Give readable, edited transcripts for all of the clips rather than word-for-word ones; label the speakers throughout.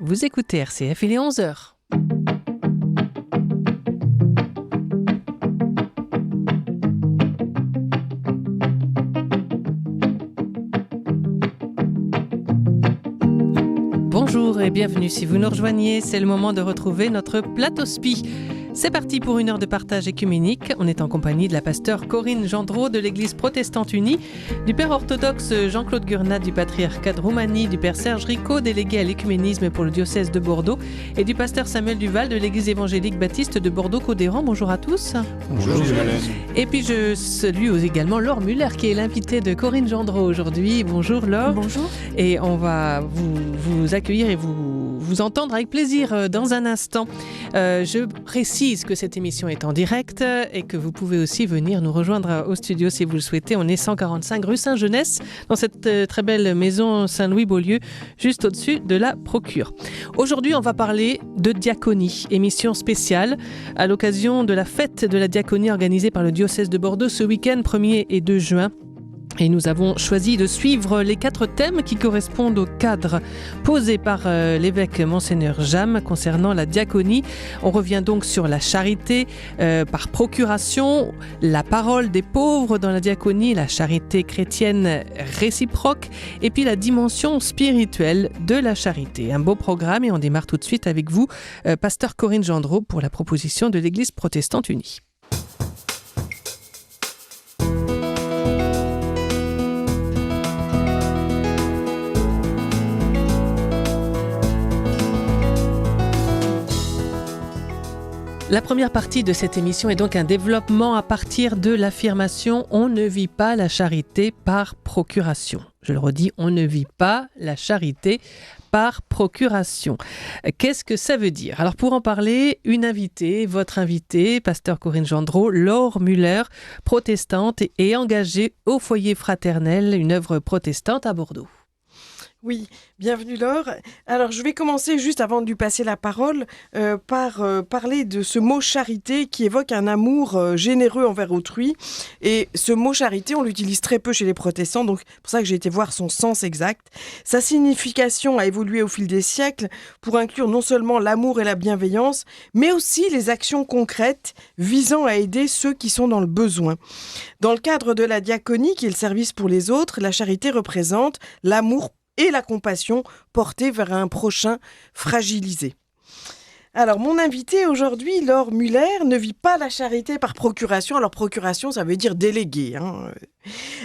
Speaker 1: Vous écoutez RCF, il est 11h. Bonjour et bienvenue si vous nous rejoignez, c'est le moment de retrouver notre plateau spi. C'est parti pour une heure de partage écuménique. On est en compagnie de la pasteure Corinne Gendreau de l'Église protestante unie, du père orthodoxe Jean-Claude Gurnat du patriarcat de Roumanie, du père Serge Ricot, délégué à l'écuménisme pour le diocèse de Bordeaux, et du pasteur Samuel Duval de l'Église évangélique baptiste de Bordeaux-Codéran. Bonjour à tous.
Speaker 2: Bonjour.
Speaker 1: Et puis je salue également Laure Muller qui est l'invitée de Corinne Gendreau aujourd'hui. Bonjour Laure.
Speaker 3: Bonjour.
Speaker 1: Et on va vous accueillir et vous entendre avec plaisir dans un instant. Je précise que cette émission est en direct et que vous pouvez aussi venir nous rejoindre au studio si vous le souhaitez. On est 145 rue Saint-Genès, dans cette très belle maison Saint-Louis-Beaulieu, juste au-dessus de la Procure. Aujourd'hui, on va parler de diaconie, émission spéciale à l'occasion de la fête de la diaconie organisée par le diocèse de Bordeaux ce week-end 1er et 2 juin. Et nous avons choisi de suivre les 4 thèmes qui correspondent au cadre posé par l'évêque Monseigneur Jamm concernant la diaconie. On revient donc sur la charité par procuration, la parole des pauvres dans la diaconie, la charité chrétienne réciproque et puis la dimension spirituelle de la charité. Un beau programme et on démarre tout de suite avec vous, pasteur Corinne Gendreau, pour la proposition de l'Église protestante unie. La première partie de cette émission est donc un développement à partir de l'affirmation « On ne vit pas la charité par procuration ». Je le redis, on ne vit pas la charité par procuration. Qu'est-ce que ça veut dire ? Alors pour en parler, une invitée, votre invitée, pasteur Corinne Gendreau, Laure Muller, protestante et engagée au foyer fraternel, une œuvre protestante à Bordeaux.
Speaker 3: Oui, bienvenue Laure. Alors je vais commencer juste avant de lui passer la parole par parler de ce mot charité qui évoque un amour généreux envers autrui. Et ce mot charité, on l'utilise très peu chez les protestants, donc c'est pour ça que j'ai été voir son sens exact. Sa signification a évolué au fil des siècles pour inclure non seulement l'amour et la bienveillance, mais aussi les actions concrètes visant à aider ceux qui sont dans le besoin. Dans le cadre de la diaconie, qui est le service pour les autres, la charité représente l'amour et la compassion portée vers un prochain fragilisé. Alors, mon invitée aujourd'hui, Laure Muller, ne vit pas la charité par procuration. Alors, procuration, ça veut dire délégué.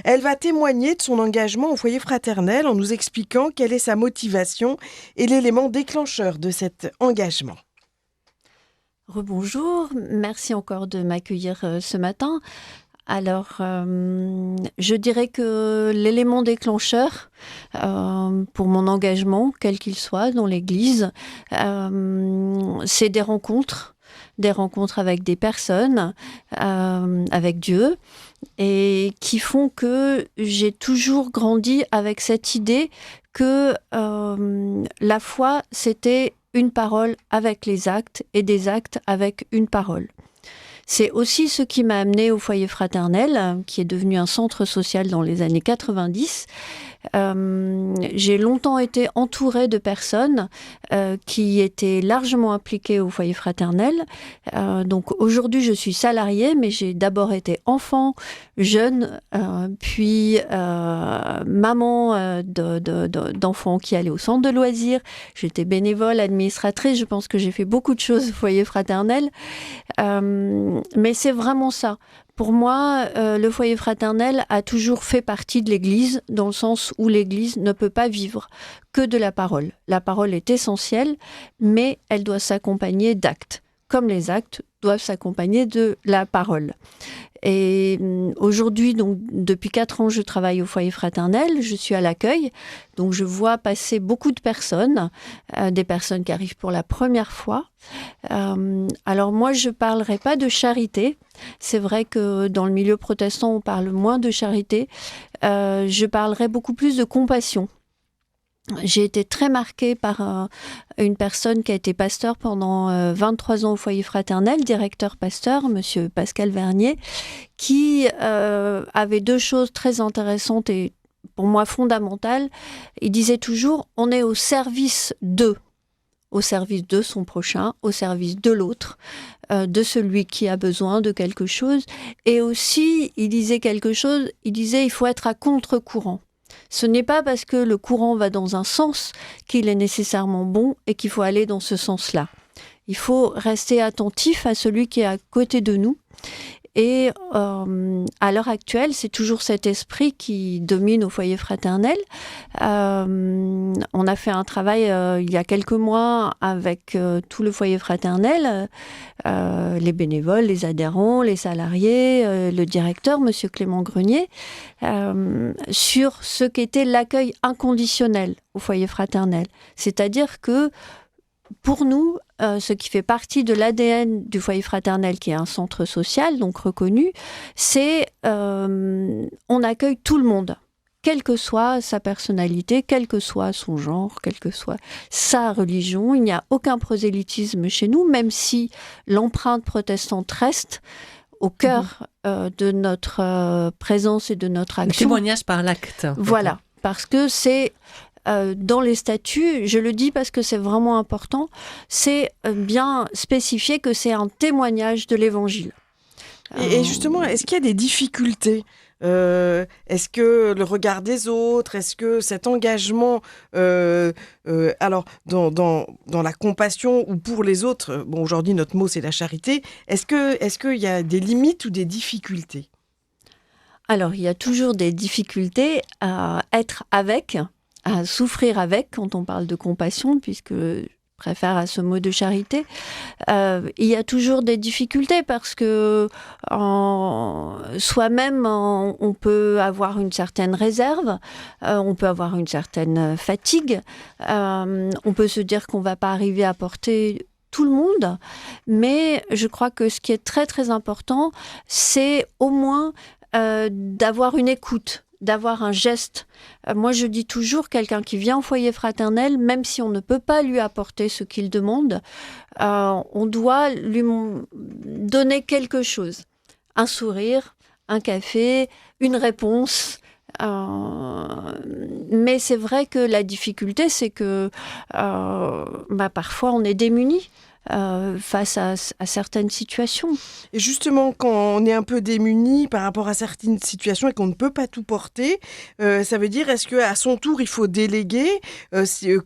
Speaker 3: Elle va témoigner de son engagement au foyer fraternel en nous expliquant quelle est sa motivation et l'élément déclencheur de cet engagement.
Speaker 4: Rebonjour, merci encore de m'accueillir ce matin. Alors, je dirais que l'élément déclencheur pour mon engagement, quel qu'il soit, dans l'Église, c'est des rencontres avec des personnes, avec Dieu, et qui font que j'ai toujours grandi avec cette idée que la foi, c'était une parole avec les actes et des actes avec une parole. C'est aussi ce qui m'a amenée au foyer fraternel, qui est devenu un centre social dans les années 90. J'ai longtemps été entourée de personnes qui étaient largement impliquées au foyer fraternel. Donc aujourd'hui, je suis salariée, mais j'ai d'abord été enfant, jeune, puis maman d'enfants qui allaient au centre de loisirs. J'étais bénévole, administratrice. Je pense que j'ai fait beaucoup de choses au foyer fraternel. Mais c'est vraiment ça. Pour moi, le foyer fraternel a toujours fait partie de l'Église, dans le sens où l'Église ne peut pas vivre que de la parole. La parole est essentielle, mais elle doit s'accompagner d'actes, comme les actes doivent s'accompagner de la parole. Et aujourd'hui, donc, depuis 4 ans, je travaille au foyer fraternel, je suis à l'accueil, donc je vois passer beaucoup de personnes, des personnes qui arrivent pour la première fois. Alors moi, je ne parlerai pas de charité. C'est vrai que dans le milieu protestant, on parle moins de charité. Je parlerai beaucoup plus de compassion. J'ai été très marquée par une personne qui a été pasteur pendant 23 ans au foyer fraternel, directeur pasteur, monsieur Pascal Vernier, qui avait 2 choses très intéressantes et pour moi fondamentales. Il disait toujours, on est au service d'eux. au service de son prochain, au service de l'autre, de celui qui a besoin de quelque chose. Et aussi, il disait quelque chose, il disait il faut être à contre-courant. Ce n'est pas parce que le courant va dans un sens qu'il est nécessairement bon et qu'il faut aller dans ce sens-là. Il faut rester attentif à celui qui est à côté de nous. Et à l'heure actuelle, c'est toujours cet esprit qui domine au foyer fraternel. On a fait un travail il y a quelques mois avec tout le foyer fraternel, les bénévoles, les adhérents, les salariés, le directeur, Monsieur Clément Grenier, sur ce qu'était l'accueil inconditionnel au foyer fraternel. C'est-à-dire que pour nous, ce qui fait partie de l'ADN du foyer fraternel, qui est un centre social, donc reconnu, c'est on accueille tout le monde, quelle que soit sa personnalité, quel que soit son genre, quelle que soit sa religion. Il n'y a aucun prosélytisme chez nous, même si l'empreinte protestante reste au cœur de notre présence et de notre action.
Speaker 1: Le témoignage par l'acte.
Speaker 4: Voilà, parce que c'est... dans les statuts, je le dis parce que c'est vraiment important, c'est bien spécifié que c'est un témoignage de l'Évangile.
Speaker 3: Et justement, est-ce qu'il y a des difficultés ? Est-ce que le regard des autres, est-ce que cet engagement, alors dans la compassion ou pour les autres, bon aujourd'hui notre mot c'est la charité, est-ce qu'il y a des limites ou des difficultés ?
Speaker 4: Alors il y a toujours des difficultés à être avec, à souffrir avec quand on parle de compassion, puisque je préfère à ce mot de charité. Il y a toujours des difficultés parce que soi-même, on peut avoir une certaine réserve, on peut avoir une certaine fatigue, on peut se dire qu'on ne va pas arriver à porter tout le monde, mais je crois que ce qui est très très important, c'est au moins d'avoir une écoute, d'avoir un geste. Moi, je dis toujours, quelqu'un qui vient au foyer fraternel, même si on ne peut pas lui apporter ce qu'il demande, on doit lui donner quelque chose. Un sourire, un café, une réponse. Mais c'est vrai que la difficulté, c'est que parfois on est démuni face à certaines situations.
Speaker 3: Et justement, quand on est un peu démuni par rapport à certaines situations et qu'on ne peut pas tout porter, ça veut dire, est-ce qu'à son tour, il faut déléguer ?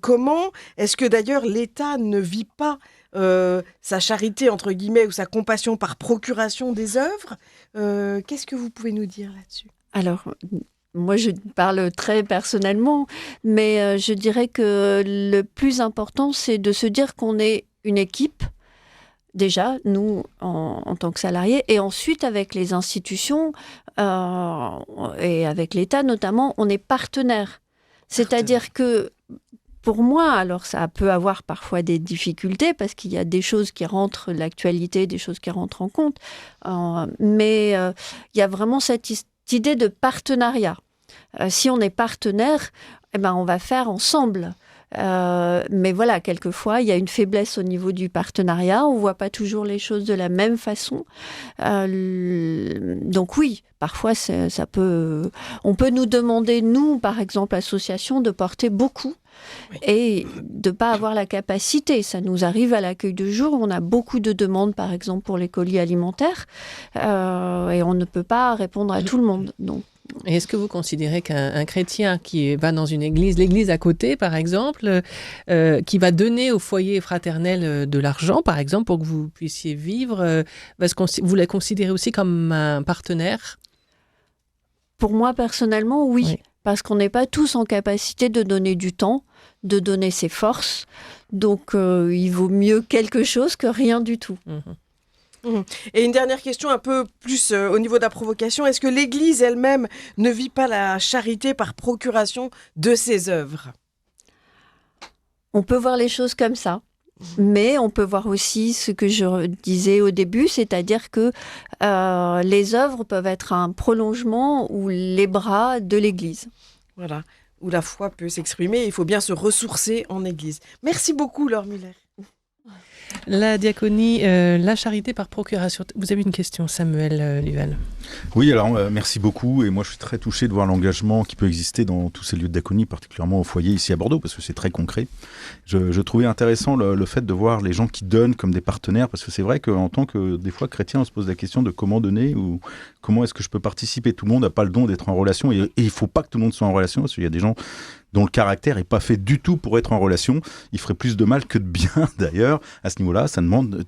Speaker 3: Comment ? Est-ce que d'ailleurs l'État ne vit pas sa charité, entre guillemets, ou sa compassion par procuration des œuvres ? Qu'est-ce que vous pouvez nous dire là-dessus ?
Speaker 4: Alors, moi, je parle très personnellement, mais je dirais que le plus important, c'est de se dire qu'on est une équipe, déjà, nous, en tant que salariés, et ensuite, avec les institutions et avec l'État notamment, on est partenaires. C'est-à-dire que, pour moi, alors ça peut avoir parfois des difficultés, parce qu'il y a des choses qui rentrent, l'actualité, des choses qui rentrent en compte, mais il y a vraiment cette idée de partenariat. Si on est partenaire, on va faire ensemble. Mais voilà, quelquefois, il y a une faiblesse au niveau du partenariat. On ne voit pas toujours les choses de la même façon. Donc oui, parfois, on peut nous demander, nous, par exemple, association, de porter beaucoup. Oui. Et de ne pas avoir la capacité. Ça nous arrive à l'accueil de jour. On a beaucoup de demandes, par exemple, pour les colis alimentaires. Et on ne peut pas répondre à tout le monde. Donc,
Speaker 1: et est-ce que vous considérez qu'un chrétien qui va dans une église, l'église à côté par exemple, qui va donner au foyer fraternel de l'argent par exemple pour que vous puissiez vivre, vous la considérez aussi comme un partenaire ?
Speaker 4: Pour moi personnellement, oui. Parce qu'on n'est pas tous en capacité de donner du temps, de donner ses forces. Donc il vaut mieux quelque chose que rien du tout.
Speaker 3: Et une dernière question un peu plus au niveau de la provocation. Est-ce que l'Église elle-même ne vit pas la charité par procuration de ses œuvres ?
Speaker 4: On peut voir les choses comme ça. Mais on peut voir aussi ce que je disais au début, c'est-à-dire que les œuvres peuvent être un prolongement ou les bras de l'Église.
Speaker 3: Voilà, où la foi peut s'exprimer. Il faut bien se ressourcer en Église. Merci beaucoup, Laure Muller.
Speaker 1: La diaconie, la charité par procuration. Vous avez une question, Samuel Luval?
Speaker 2: Oui, alors merci beaucoup. Et moi, je suis très touché de voir l'engagement qui peut exister dans tous ces lieux de diaconie, particulièrement au foyer ici à Bordeaux, parce que c'est très concret. Je trouvais intéressant le fait de voir les gens qui donnent comme des partenaires, parce que c'est vrai qu'en tant que, des fois, chrétien, on se pose la question de comment donner ou comment est-ce que je peux participer. Tout le monde n'a pas le don d'être en relation et il ne faut pas que tout le monde soit en relation, parce qu'il y a des gens dont le caractère n'est pas fait du tout pour être en relation. Il ferait plus de mal que de bien, d'ailleurs. À ce niveau-là, ça demande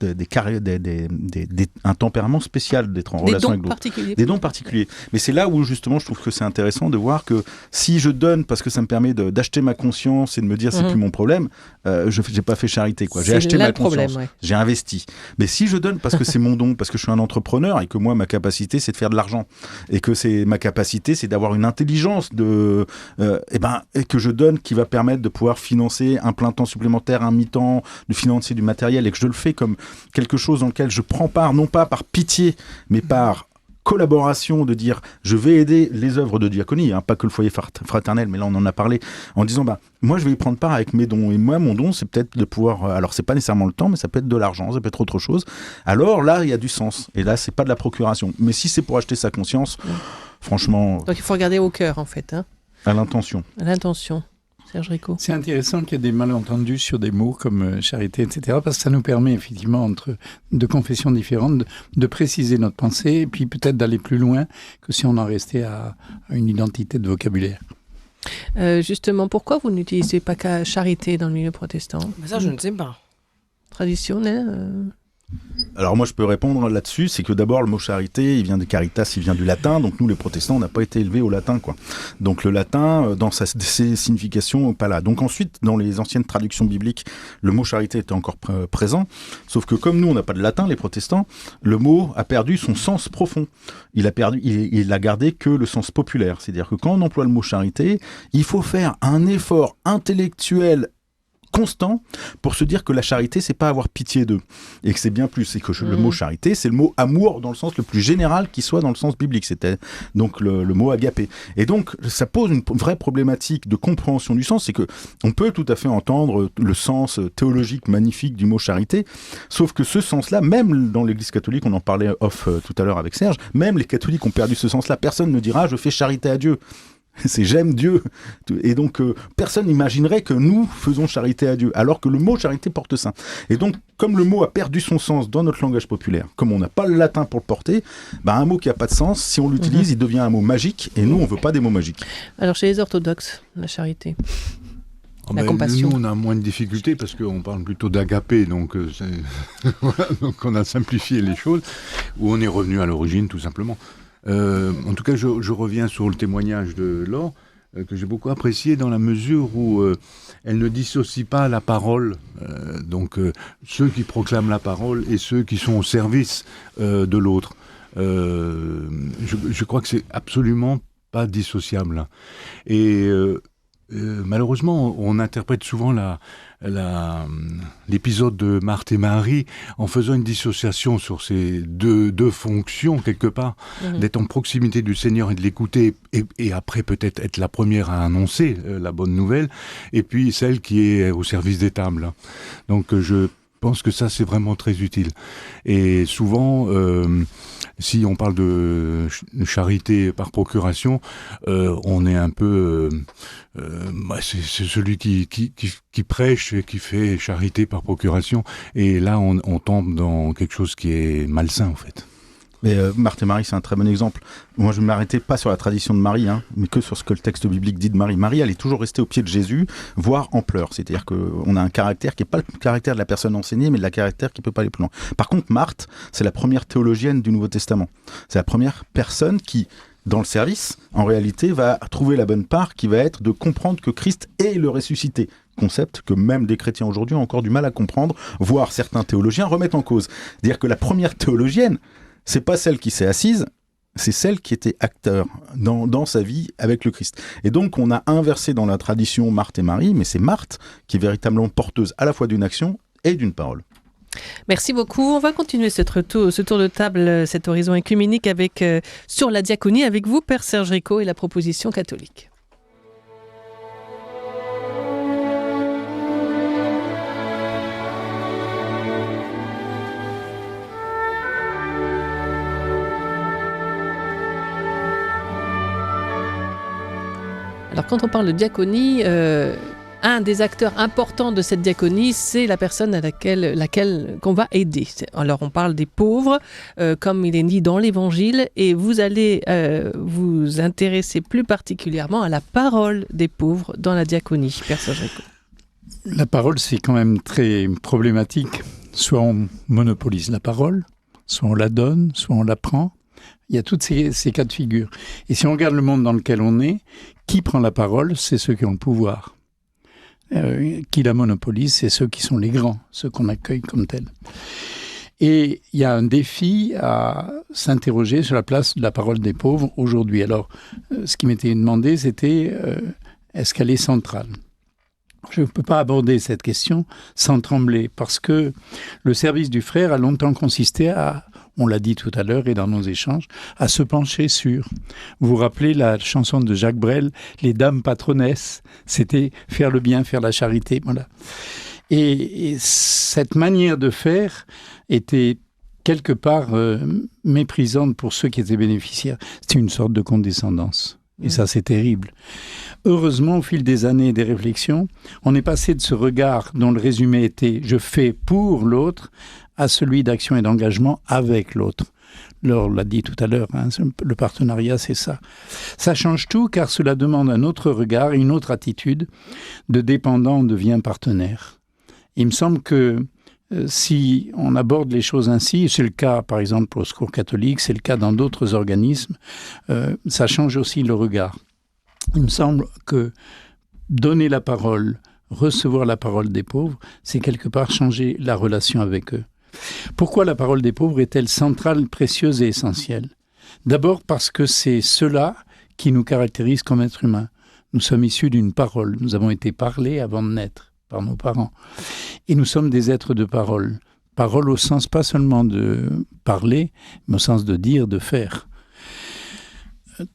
Speaker 2: un tempérament spécial d'être en relation avec l'autre. Des dons particuliers. Mais c'est là où, justement, je trouve que c'est intéressant de voir que si je donne parce que ça me permet d'acheter ma conscience et de me dire c'est plus mon problème, je n'ai pas fait charité, quoi. J'ai acheté ma conscience, j'ai investi. Mais si je donne parce que c'est mon don, parce que je suis un entrepreneur et que moi, ma capacité, c'est de faire de l'argent et que ma capacité, c'est d'avoir une intelligence et que je donne qui va permettre de pouvoir financer un plein temps supplémentaire, un mi-temps, de financer du matériel et que je le fais comme quelque chose dans lequel je prends part, non pas par pitié, mais par collaboration, de dire je vais aider les œuvres de diaconie, pas que le foyer fraternel, mais là on en a parlé, en disant moi je vais y prendre part avec mes dons. Et moi mon don c'est peut-être de pouvoir, alors c'est pas nécessairement le temps, mais ça peut être de l'argent, ça peut être autre chose. Alors là il y a du sens. Et là c'est pas de la procuration. Mais si c'est pour acheter sa conscience, franchement...
Speaker 1: Donc il faut regarder au cœur en fait.
Speaker 2: À l'intention.
Speaker 1: À l'intention. Serge Rico.
Speaker 5: C'est intéressant qu'il y ait des malentendus sur des mots comme charité, etc. Parce que ça nous permet effectivement, entre deux confessions différentes, de préciser notre pensée et puis peut-être d'aller plus loin que si on en restait à une identité de vocabulaire.
Speaker 1: Justement, pourquoi vous n'utilisez pas qu'à charité dans le milieu protestant?
Speaker 3: Ça, je ne sais pas.
Speaker 1: Traditionnel
Speaker 2: Alors moi je peux répondre là-dessus, c'est que d'abord le mot charité, il vient de caritas, il vient du latin, donc nous les protestants on n'a pas été élevés au latin, quoi. Donc le latin dans ses significations pas là. Donc ensuite dans les anciennes traductions bibliques, le mot charité était encore présent, sauf que comme nous on n'a pas de latin les protestants, le mot a perdu son sens profond. Il a gardé que le sens populaire, c'est-à-dire que quand on emploie le mot charité, il faut faire un effort intellectuel constant pour se dire que la charité c'est pas avoir pitié d'eux et que c'est bien plus, c'est que le mot charité c'est le mot amour dans le sens le plus général qui soit dans le sens biblique, c'était donc le mot agapé. Et donc ça pose une vraie problématique de compréhension du sens, c'est que on peut tout à fait entendre le sens théologique magnifique du mot charité, sauf que ce sens-là, même dans l'église catholique, on en parlait off tout à l'heure avec Serge, même les catholiques ont perdu ce sens-là. Personne ne dira je fais charité à Dieu. C'est j'aime Dieu. Et donc, personne n'imaginerait que nous faisons charité à Dieu, alors que le mot charité porte saint. Et donc, comme le mot a perdu son sens dans notre langage populaire, comme on n'a pas le latin pour le porter, un mot qui n'a pas de sens, si on l'utilise, il devient un mot magique, et nous, on ne veut pas des mots magiques.
Speaker 1: Alors, chez les orthodoxes, la charité, la compassion.
Speaker 6: Nous, on a moins de difficultés, parce qu'on parle plutôt d'agapé, donc, donc on a simplifié les choses, ou on est revenu à l'origine, tout simplement. En tout cas, je reviens sur le témoignage de Laure, que j'ai beaucoup apprécié dans la mesure où elle ne dissocie pas la parole, donc ceux qui proclament la parole et ceux qui sont au service de l'autre. Je crois que c'est absolument pas dissociable. Et malheureusement, on interprète souvent l'épisode de Marthe et Marie en faisant une dissociation sur ces deux fonctions, quelque part, d'être en proximité du Seigneur et de l'écouter, et après peut-être être la première à annoncer la bonne nouvelle, et puis celle qui est au service des tables. Donc je pense que ça, c'est vraiment très utile. Et souvent, si on parle de charité par procuration, on est un peu... c'est celui qui prêche et qui fait charité par procuration. Et là, on tombe dans quelque chose qui est malsain, en fait.
Speaker 2: Mais Marthe et Marie, c'est un très bon exemple. Moi, je ne m'arrêtais pas sur la tradition de Marie, mais que sur ce que le texte biblique dit de Marie. Marie, elle est toujours restée au pied de Jésus, voire en pleurs. C'est-à-dire qu'on a un caractère qui n'est pas le caractère de la personne enseignée, mais de la caractère qui ne peut pas aller plus loin. Par contre, Marthe, c'est la première théologienne du Nouveau Testament. C'est la première personne qui, dans le service, en réalité, va trouver la bonne part qui va être de comprendre que Christ est le ressuscité. Concept que même des chrétiens aujourd'hui ont encore du mal à comprendre, voire certains théologiens remettent en cause. C'est-à-dire que la première théologienne, c'est pas celle qui s'est assise, c'est celle qui était acteur dans sa vie avec le Christ. Et donc, on a inversé dans la tradition Marthe et Marie, mais c'est Marthe qui est véritablement porteuse à la fois d'une action et d'une parole.
Speaker 1: Merci beaucoup. On va continuer ce tour de table, cet horizon œcuménique sur la diaconie avec vous, Père Serge Rico, et la proposition catholique. Alors, quand on parle de diaconie, un des acteurs importants de cette diaconie, c'est la personne à laquelle qu'on va aider. Alors, on parle des pauvres, comme il est dit dans l'Évangile, et vous allez vous intéresser plus particulièrement à la parole des pauvres dans la diaconie. Père Serge Rico.
Speaker 5: La parole, c'est quand même très problématique. Soit on monopolise la parole, soit on la donne, soit on la prend. Il y a toutes ces cas de figure. Et si on regarde le monde dans lequel on est, qui prend la parole, c'est ceux qui ont le pouvoir. Qui la monopolise, c'est ceux qui sont les grands, ceux qu'on accueille comme tels. Et il y a un défi à s'interroger sur la place de la parole des pauvres aujourd'hui. Alors, ce qui m'était demandé, c'était est-ce qu'elle est centrale ? Je ne peux pas aborder cette question sans trembler, parce que le service du frère a longtemps consisté à, on l'a dit tout à l'heure et dans nos échanges, à se pencher sur. Vous vous rappelez la chanson de Jacques Brel, « Les dames patronesses », c'était faire le bien, faire la charité, voilà. Et cette manière de faire était quelque part méprisante pour ceux qui étaient bénéficiaires. C'était une sorte de condescendance. Et ça, c'est terrible. Heureusement, au fil des années et des réflexions, on est passé de ce regard dont le résumé était « je fais pour l'autre » à celui d'action et d'engagement avec l'autre. Laure l'a dit tout à l'heure, le partenariat, c'est ça. Ça change tout car cela demande un autre regard et une autre attitude. De dépendant, on devient partenaire. Il me semble que si on aborde les choses ainsi, c'est le cas par exemple pour le Secours catholique, c'est le cas dans d'autres organismes, ça change aussi le regard. Il me semble que donner la parole, recevoir la parole des pauvres, c'est quelque part changer la relation avec eux. Pourquoi la parole des pauvres est-elle centrale, précieuse et essentielle ? D'abord parce que c'est cela qui nous caractérise comme êtres humains. Nous sommes issus d'une parole, nous avons été parlés avant de naître par nos parents. Et nous sommes des êtres de parole. Parole au sens pas seulement de parler, mais au sens de dire, de faire.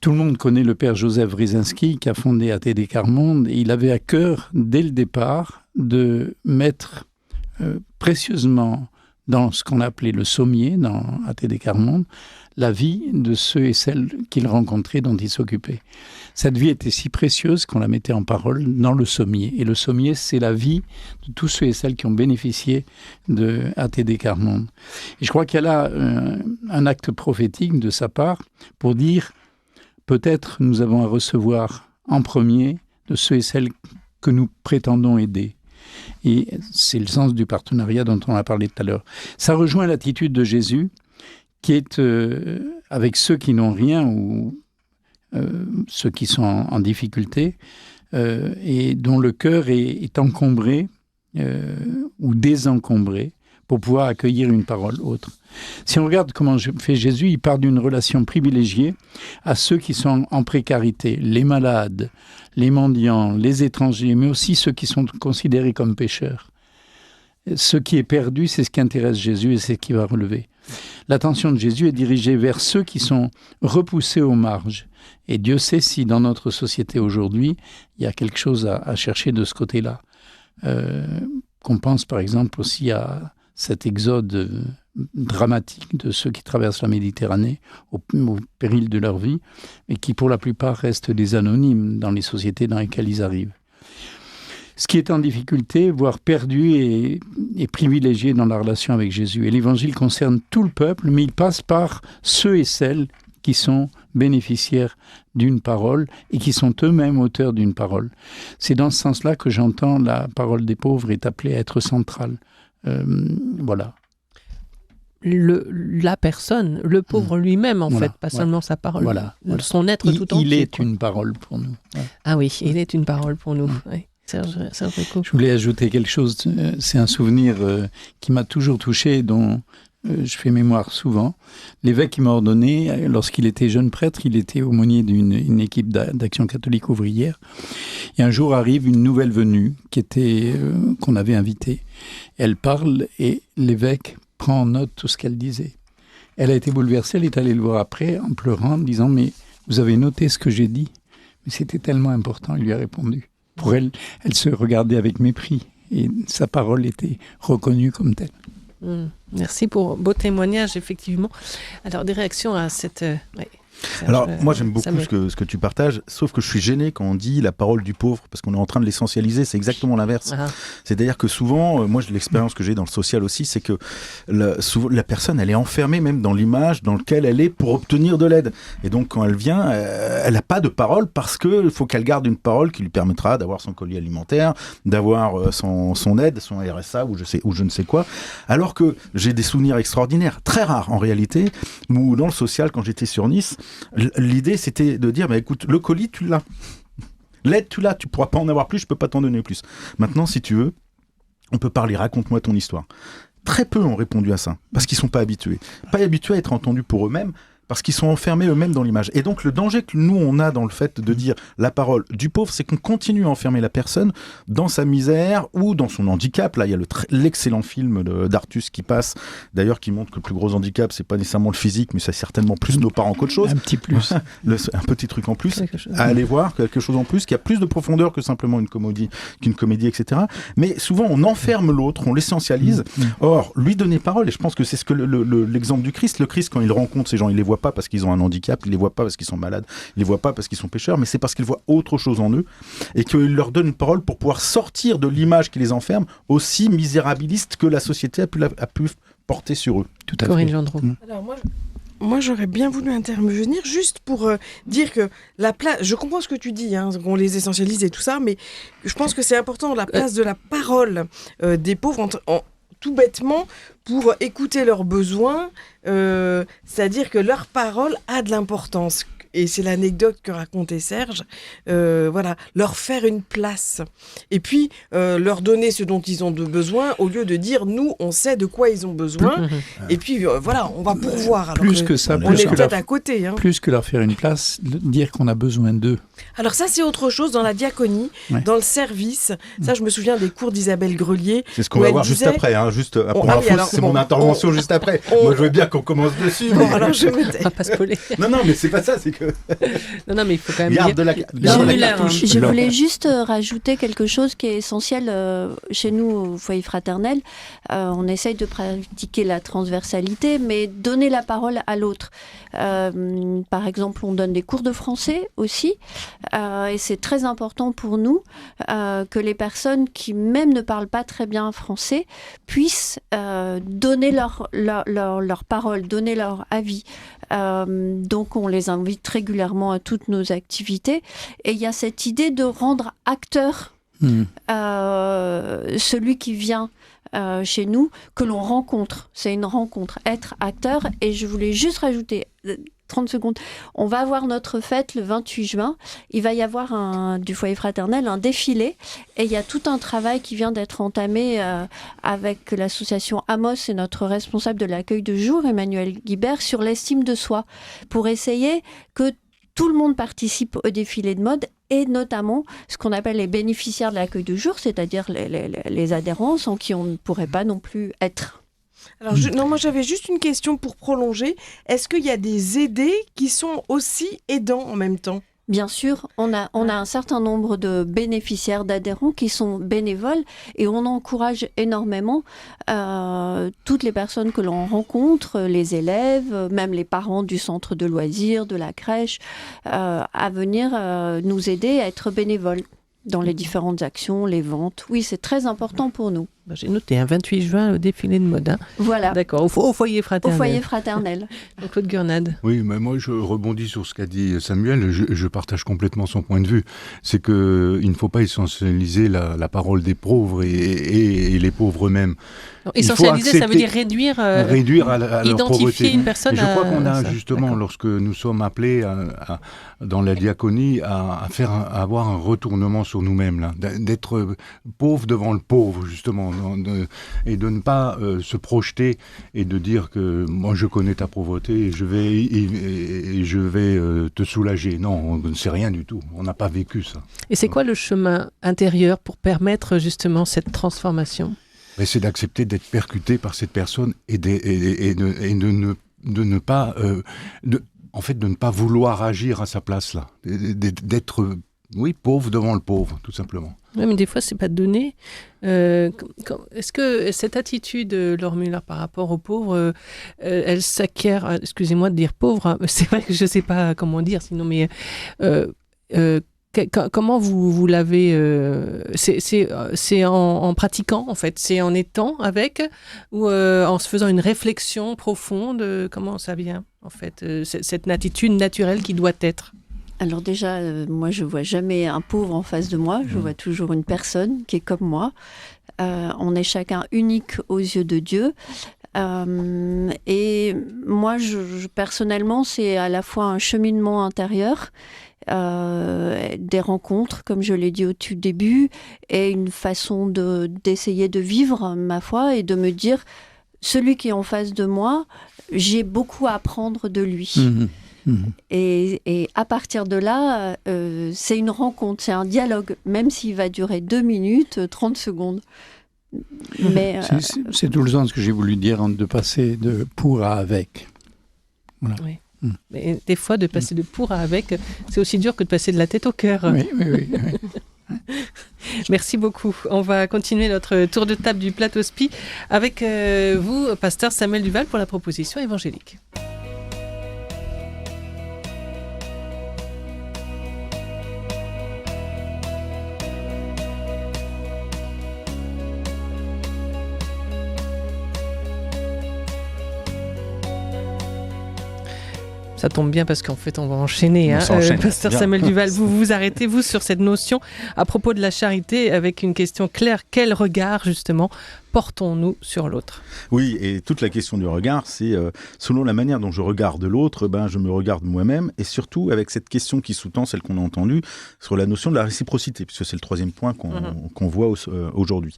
Speaker 5: Tout le monde connaît le père Joseph Wrzesinski qui a fondé ATD Quart Monde et il avait à cœur, dès le départ, de mettre précieusement dans ce qu'on appelait le sommier, dans ATD Quart Monde, la vie de ceux et celles qu'il rencontrait, dont il s'occupait. Cette vie était si précieuse qu'on la mettait en parole dans le sommier. Et le sommier, c'est la vie de tous ceux et celles qui ont bénéficié de ATD Quart Monde. Et je crois qu'il y a là un acte prophétique de sa part pour dire, peut-être nous avons à recevoir en premier de ceux et celles que nous prétendons aider. Et c'est le sens du partenariat dont on a parlé tout à l'heure. Ça rejoint l'attitude de Jésus qui est avec ceux qui n'ont rien ou ceux qui sont en difficulté et dont le cœur est encombré ou désencombré pour pouvoir accueillir une parole autre. Si on regarde comment fait Jésus, il part d'une relation privilégiée à ceux qui sont en précarité, les malades, les mendiants, les étrangers, mais aussi ceux qui sont considérés comme pécheurs. Ce qui est perdu, c'est ce qui intéresse Jésus et c'est ce qui va relever. L'attention de Jésus est dirigée vers ceux qui sont repoussés aux marges. Et Dieu sait si dans notre société aujourd'hui, il y a quelque chose à chercher de ce côté-là. Qu'on pense par exemple aussi à cet exode dramatique de ceux qui traversent la Méditerranée au péril de leur vie et qui pour la plupart restent des anonymes dans les sociétés dans lesquelles ils arrivent. Ce qui est en difficulté, voire perdu et privilégié dans la relation avec Jésus. Et l'Évangile concerne tout le peuple, mais il passe par ceux et celles qui sont bénéficiaires d'une parole et qui sont eux-mêmes auteurs d'une parole. C'est dans ce sens-là que j'entends la parole des pauvres est appelée à être centrale. Voilà.
Speaker 1: La personne, le pauvre lui-même en fait, pas seulement sa parole, son être tout entier.
Speaker 5: Il est une parole pour nous. Ouais.
Speaker 1: Ah oui, il est une parole pour nous. Ouais. Serge Rico.
Speaker 5: Je voulais ajouter quelque chose, c'est un souvenir qui m'a toujours touché, dont je fais mémoire souvent. L'évêque qui m'a ordonné, lorsqu'il était jeune prêtre, il était aumônier d'une équipe d'Action catholique ouvrière. Et un jour arrive une nouvelle venue qu'on avait invitée. Elle parle et l'évêque prend en note tout ce qu'elle disait. Elle a été bouleversée, elle est allée le voir après en pleurant, en disant « Mais vous avez noté ce que j'ai dit ?» Mais c'était tellement important, il lui a répondu. Pour elle, elle se regardait avec mépris et sa parole était reconnue comme telle.
Speaker 1: Merci pour beau témoignage, effectivement. Alors, des réactions à cette...
Speaker 2: Alors, moi, j'aime beaucoup ce que tu partages, sauf que je suis gêné quand on dit la parole du pauvre, parce qu'on est en train de l'essentialiser. C'est exactement l'inverse. C'est-à-dire que souvent, moi, l'expérience que j'ai dans le social aussi, c'est que souvent, la personne, elle est enfermée même dans l'image dans laquelle elle est pour obtenir de l'aide. Et donc, quand elle vient, elle n'a pas de parole parce qu'il faut qu'elle garde une parole qui lui permettra d'avoir son colis alimentaire, d'avoir son aide, son RSA ou je ne sais quoi. Alors que j'ai des souvenirs extraordinaires, très rares en réalité, où dans le social, quand j'étais sur Nice, l'idée c'était de dire écoute, le colis tu l'as, l'aide tu l'as, tu pourras pas en avoir plus, je peux pas t'en donner plus. Maintenant, si tu veux, on peut parler, raconte-moi ton histoire. Très peu ont répondu à ça parce qu'ils sont pas habitués à être entendus pour eux-mêmes, parce qu'ils sont enfermés eux-mêmes dans l'image. Et donc le danger que nous on a dans le fait de dire la parole du pauvre, c'est qu'on continue à enfermer la personne dans sa misère ou dans son handicap. Là, il y a l'excellent film d'Artus qui passe, d'ailleurs, qui montre que le plus gros handicap, c'est pas nécessairement le physique, mais c'est certainement plus nos parents qu'autre chose.
Speaker 5: Un petit plus.
Speaker 2: Un petit truc en plus, à aller voir, quelque chose en plus, qui a plus de profondeur que simplement qu'une comédie, etc. Mais souvent, on enferme l'autre, on l'essentialise. Or, lui donner parole, et je pense que c'est ce que l'exemple du Christ, le Christ, quand il rencontre ces gens, il les voit pas parce qu'ils ont un handicap, il les voit pas parce qu'ils sont malades, il les voit pas parce qu'ils sont pécheurs, mais c'est parce qu'il voit autre chose en eux et qu'il leur donne une parole pour pouvoir sortir de l'image qui les enferme, aussi misérabiliste que la société a pu porter sur eux.
Speaker 5: Tout à
Speaker 1: Corinne
Speaker 5: fait.
Speaker 1: Gendreau.
Speaker 3: Alors moi, j'aurais bien voulu intervenir juste pour dire que la place, je comprends ce que tu dis, qu'on les essentialise et tout ça, mais je pense que c'est important la place de la parole des pauvres tout bêtement pour écouter leurs besoins, c'est-à-dire que leur parole a de l'importance. Et c'est l'anecdote que racontait Serge, leur faire une place. Et puis, leur donner ce dont ils ont besoin, au lieu de dire, nous, on sait de quoi ils ont besoin. Et puis, on va pourvoir. Alors
Speaker 5: plus que ça,
Speaker 3: on est peut-être à côté.
Speaker 5: Plus que leur faire une place, dire qu'on a besoin d'eux.
Speaker 3: Alors ça, c'est autre chose dans la diaconie, dans le service. Ça, je me souviens des cours d'Isabelle Grelier.
Speaker 2: C'est ce qu'on va voir juste après. Pour info, c'est mon intervention juste après. Moi, je veux bien qu'on commence dessus.
Speaker 3: Bon, alors je me tais.
Speaker 1: On va pas spoiler.
Speaker 2: Non, mais c'est pas ça, c'est que...
Speaker 1: Non, mais il faut quand même
Speaker 2: garde la cartouche.
Speaker 4: Je voulais juste rajouter quelque chose qui est essentiel chez nous au foyer fraternel. On essaye de pratiquer la transversalité, mais donner la parole à l'autre. Par exemple, on donne des cours de français aussi, et c'est très important pour nous que les personnes qui même ne parlent pas très bien français puissent donner leur parole, donner leur avis. Donc on les invite régulièrement à toutes nos activités, et il y a cette idée de rendre acteur celui qui vient chez nous, que l'on rencontre. C'est une rencontre, être acteur. Et je voulais juste rajouter 30 secondes. On va avoir notre fête le 28 juin. Il va y avoir du foyer fraternel un défilé, et il y a tout un travail qui vient d'être entamé avec l'association Amos et notre responsable de l'accueil de jour, Emmanuel Guibert, sur l'estime de soi, pour essayer que tout le monde participe au défilé de mode, et notamment ce qu'on appelle les bénéficiaires de l'accueil de jour, c'est-à-dire les adhérents sans qui on ne pourrait pas non plus être.
Speaker 3: Alors, moi j'avais juste une question pour prolonger. Est-ce qu'il y a des aidés qui sont aussi aidants en même temps ?
Speaker 4: Bien sûr, on a un certain nombre de bénéficiaires, d'adhérents qui sont bénévoles, et on encourage énormément toutes les personnes que l'on rencontre, les élèves, même les parents du centre de loisirs, de la crèche, à venir nous aider à être bénévoles dans les différentes actions, les ventes. Oui, c'est très important pour nous.
Speaker 1: J'ai noté un 28 juin, le défilé de mode.
Speaker 4: Voilà.
Speaker 1: D'accord, au foyer fraternel.
Speaker 4: Au foyer fraternel.
Speaker 1: Donc Claude Gurnade.
Speaker 6: Oui, mais moi je rebondis sur ce qu'a dit Samuel, je partage complètement son point de vue. C'est qu'il ne faut pas essentialiser la parole des pauvres et les pauvres eux-mêmes.
Speaker 1: Donc, essentialiser, ça veut dire réduire
Speaker 6: à leur
Speaker 1: identifier
Speaker 6: pauvreté.
Speaker 1: une personne.
Speaker 6: Et je crois qu'on a
Speaker 1: ça.
Speaker 6: justement,
Speaker 1: D'accord.
Speaker 6: lorsque nous sommes appelés dans la diaconie à avoir un retournement sur nous-mêmes, là, d'être pauvre devant le pauvre, justement, et de ne pas se projeter et de dire que moi je connais ta pauvreté et je vais te soulager. Non, on ne sait rien du tout. On n'a pas vécu ça.
Speaker 1: Et c'est quoi le chemin intérieur pour permettre justement cette transformation ?
Speaker 6: Mais c'est d'accepter d'être percuté par cette personne et de ne pas vouloir agir à sa place là, d'être Oui, pauvre devant le pauvre, tout simplement.
Speaker 1: Oui, mais des fois, c'est pas donné. Est-ce que cette attitude, Laure Müller, par rapport aux pauvres, elle s'acquiert, excusez-moi de dire pauvre, hein, c'est vrai que je sais pas comment dire sinon, mais comment vous l'avez c'est en pratiquant, en fait, c'est en étant avec ou en se faisant une réflexion profonde, comment ça vient, en fait, cette attitude naturelle qui doit être?
Speaker 4: Alors déjà, moi, je vois jamais un pauvre en face de moi. Je vois toujours une personne qui est comme moi. On est chacun unique aux yeux de Dieu. Et moi, personnellement, c'est à la fois un cheminement intérieur, des rencontres, comme je l'ai dit au tout début, et une façon d'essayer de vivre ma foi et de me dire, celui qui est en face de moi, j'ai beaucoup à apprendre de lui. Et à partir de là, c'est une rencontre, c'est un dialogue, même s'il va durer 2 minutes, 30 secondes. Mais,
Speaker 5: c'est tout le sens que j'ai voulu dire, de passer de pour à avec. Voilà.
Speaker 1: Oui. Mais des fois, de passer de pour à avec, c'est aussi dur que de passer de la tête au cœur.
Speaker 5: Oui.
Speaker 1: Merci beaucoup. On va continuer notre tour de table du plateau SPI avec vous, pasteur Samuel Duval, pour la proposition évangélique. Ça tombe bien parce qu'en fait, on va enchaîner. Pasteur Samuel Duval, vous vous arrêtez, vous, sur cette notion à propos de la charité avec une question claire. Quel regard, justement, portons-nous sur l'autre?
Speaker 2: Oui, et toute la question du regard, c'est selon la manière dont je regarde l'autre, je me regarde moi-même, et surtout avec cette question qui sous-tend celle qu'on a entendue sur la notion de la réciprocité, puisque c'est le troisième point qu'on voit aujourd'hui.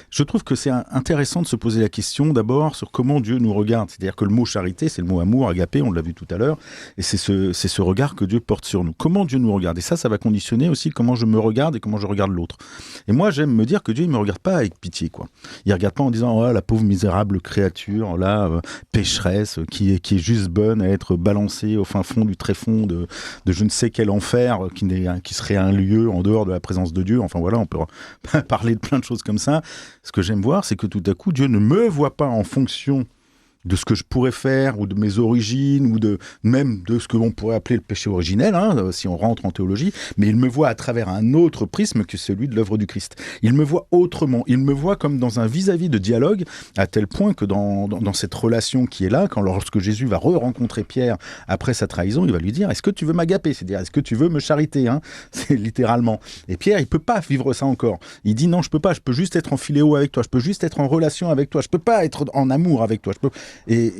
Speaker 2: Je trouve que c'est intéressant de se poser la question d'abord sur comment Dieu nous regarde. C'est-à-dire que le mot charité, c'est le mot amour, agapé, on l'a vu tout à l'heure, et c'est ce regard que Dieu porte sur nous. Comment Dieu nous regarde? Et ça va conditionner aussi comment je me regarde et comment je regarde l'autre. Et moi, j'aime me dire que Dieu, il me regarde pas avec pitié, quoi. Il regarde pas en disant oh, la pauvre misérable créature, pécheresse, qui est juste bonne à être balancée au fin fond du tréfonds de je ne sais quel enfer qui serait un lieu en dehors de la présence de Dieu. Enfin voilà, on peut parler de plein de choses comme ça. Ce que j'aime voir, c'est que tout à coup, Dieu ne me voit pas en fonction de ce que je pourrais faire, ou de mes origines, ou même de ce que l'on pourrait appeler le péché originel, si on rentre en théologie, mais il me voit à travers un autre prisme que celui de l'œuvre du Christ. Il me voit autrement, il me voit comme dans un vis-à-vis de dialogue, à tel point que dans cette relation qui est là, lorsque Jésus va rencontrer Pierre après sa trahison, il va lui dire « Est-ce que tu veux m'agaper ?» C'est-à-dire « Est-ce que tu veux me chariter ?» C'est littéralement. Et Pierre, il peut pas vivre ça encore. Il dit « Non, je peux pas, je peux juste être en philéo avec toi, je peux juste être en relation avec toi, je peux pas être en amour avec toi, je peux... » Et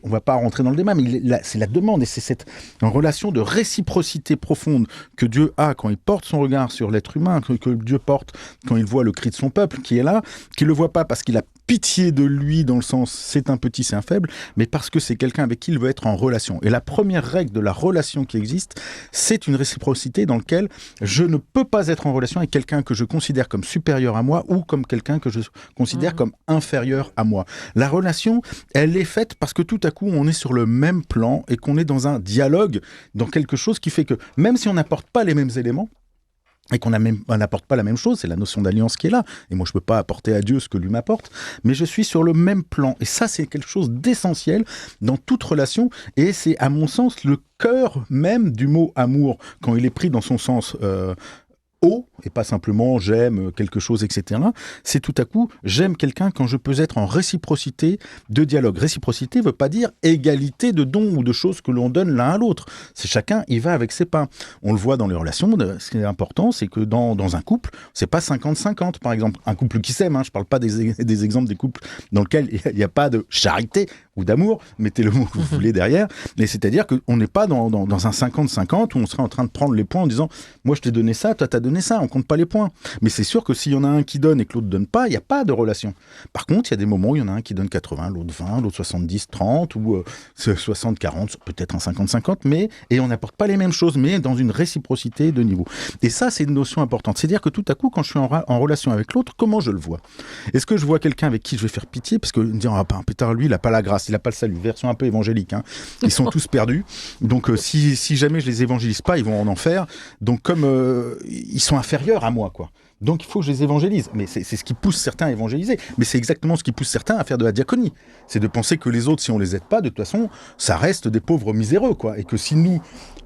Speaker 2: on va pas rentrer dans le débat, mais c'est la demande, et c'est cette relation de réciprocité profonde que Dieu a quand il porte son regard sur l'être humain, que Dieu porte quand il voit le cri de son peuple qui est là, qu'il le voit pas parce qu'il a pitié de lui dans le sens c'est un petit, c'est un faible, mais parce que c'est quelqu'un avec qui il veut être en relation. Et la première règle de la relation qui existe, c'est une réciprocité dans laquelle je ne peux pas être en relation avec quelqu'un que je considère comme supérieur à moi ou comme quelqu'un que je considère comme inférieur à moi. La relation, elle est faite parce que tout à coup on est sur le même plan et qu'on est dans un dialogue, dans quelque chose qui fait que même si on n'apporte pas les mêmes éléments, et qu'on n'apporte pas la même chose, c'est la notion d'alliance qui est là. Et moi, je ne peux pas apporter à Dieu ce que lui m'apporte, mais je suis sur le même plan. Et ça, c'est quelque chose d'essentiel dans toute relation. Et c'est, à mon sens, le cœur même du mot amour, quand il est pris dans son sens haut, et pas simplement j'aime quelque chose, etc. C'est tout à coup, j'aime quelqu'un quand je peux être en réciprocité de dialogue. Réciprocité ne veut pas dire égalité de dons ou de choses que l'on donne l'un à l'autre. C'est chacun, il va avec ses pains. On le voit dans les relations, ce qui est important, c'est que dans un couple, c'est pas 50-50, par exemple. Un couple qui s'aime, je parle pas des exemples des couples dans lesquels il n'y a pas de charité ou d'amour, mettez le mot que vous voulez derrière, mais c'est-à-dire qu'on n'est pas dans un 50-50 où on serait en train de prendre les points en disant « moi je t'ai donné ça, toi t'as donné donner ça, on compte pas les points. Mais c'est sûr que s'il y en a un qui donne et que l'autre donne pas, il n'y a pas de relation. Par contre, il y a des moments où il y en a un qui donne 80, l'autre 20, l'autre 70, 30, ou 60, 40, peut-être un 50, 50, et on n'apporte pas les mêmes choses, mais dans une réciprocité de niveau. Et ça, c'est une notion importante. C'est-à-dire que tout à coup, quand je suis en relation avec l'autre, comment je le vois ? Est-ce que je vois quelqu'un avec qui je vais faire pitié ? Parce que me dire, putain, lui, il n'a pas la grâce, il n'a pas le salut. Version un peu évangélique. Hein. Ils sont tous perdus. Donc, si jamais je les évangélise pas, ils vont en enfer. Donc, comme ils sont inférieurs à moi, quoi. Donc, il faut que je les évangélise. Mais c'est ce qui pousse certains à évangéliser. Mais c'est exactement ce qui pousse certains à faire de la diaconie. C'est de penser que les autres, si on les aide pas, de toute façon, ça reste des pauvres miséreux, quoi. Et que si nous,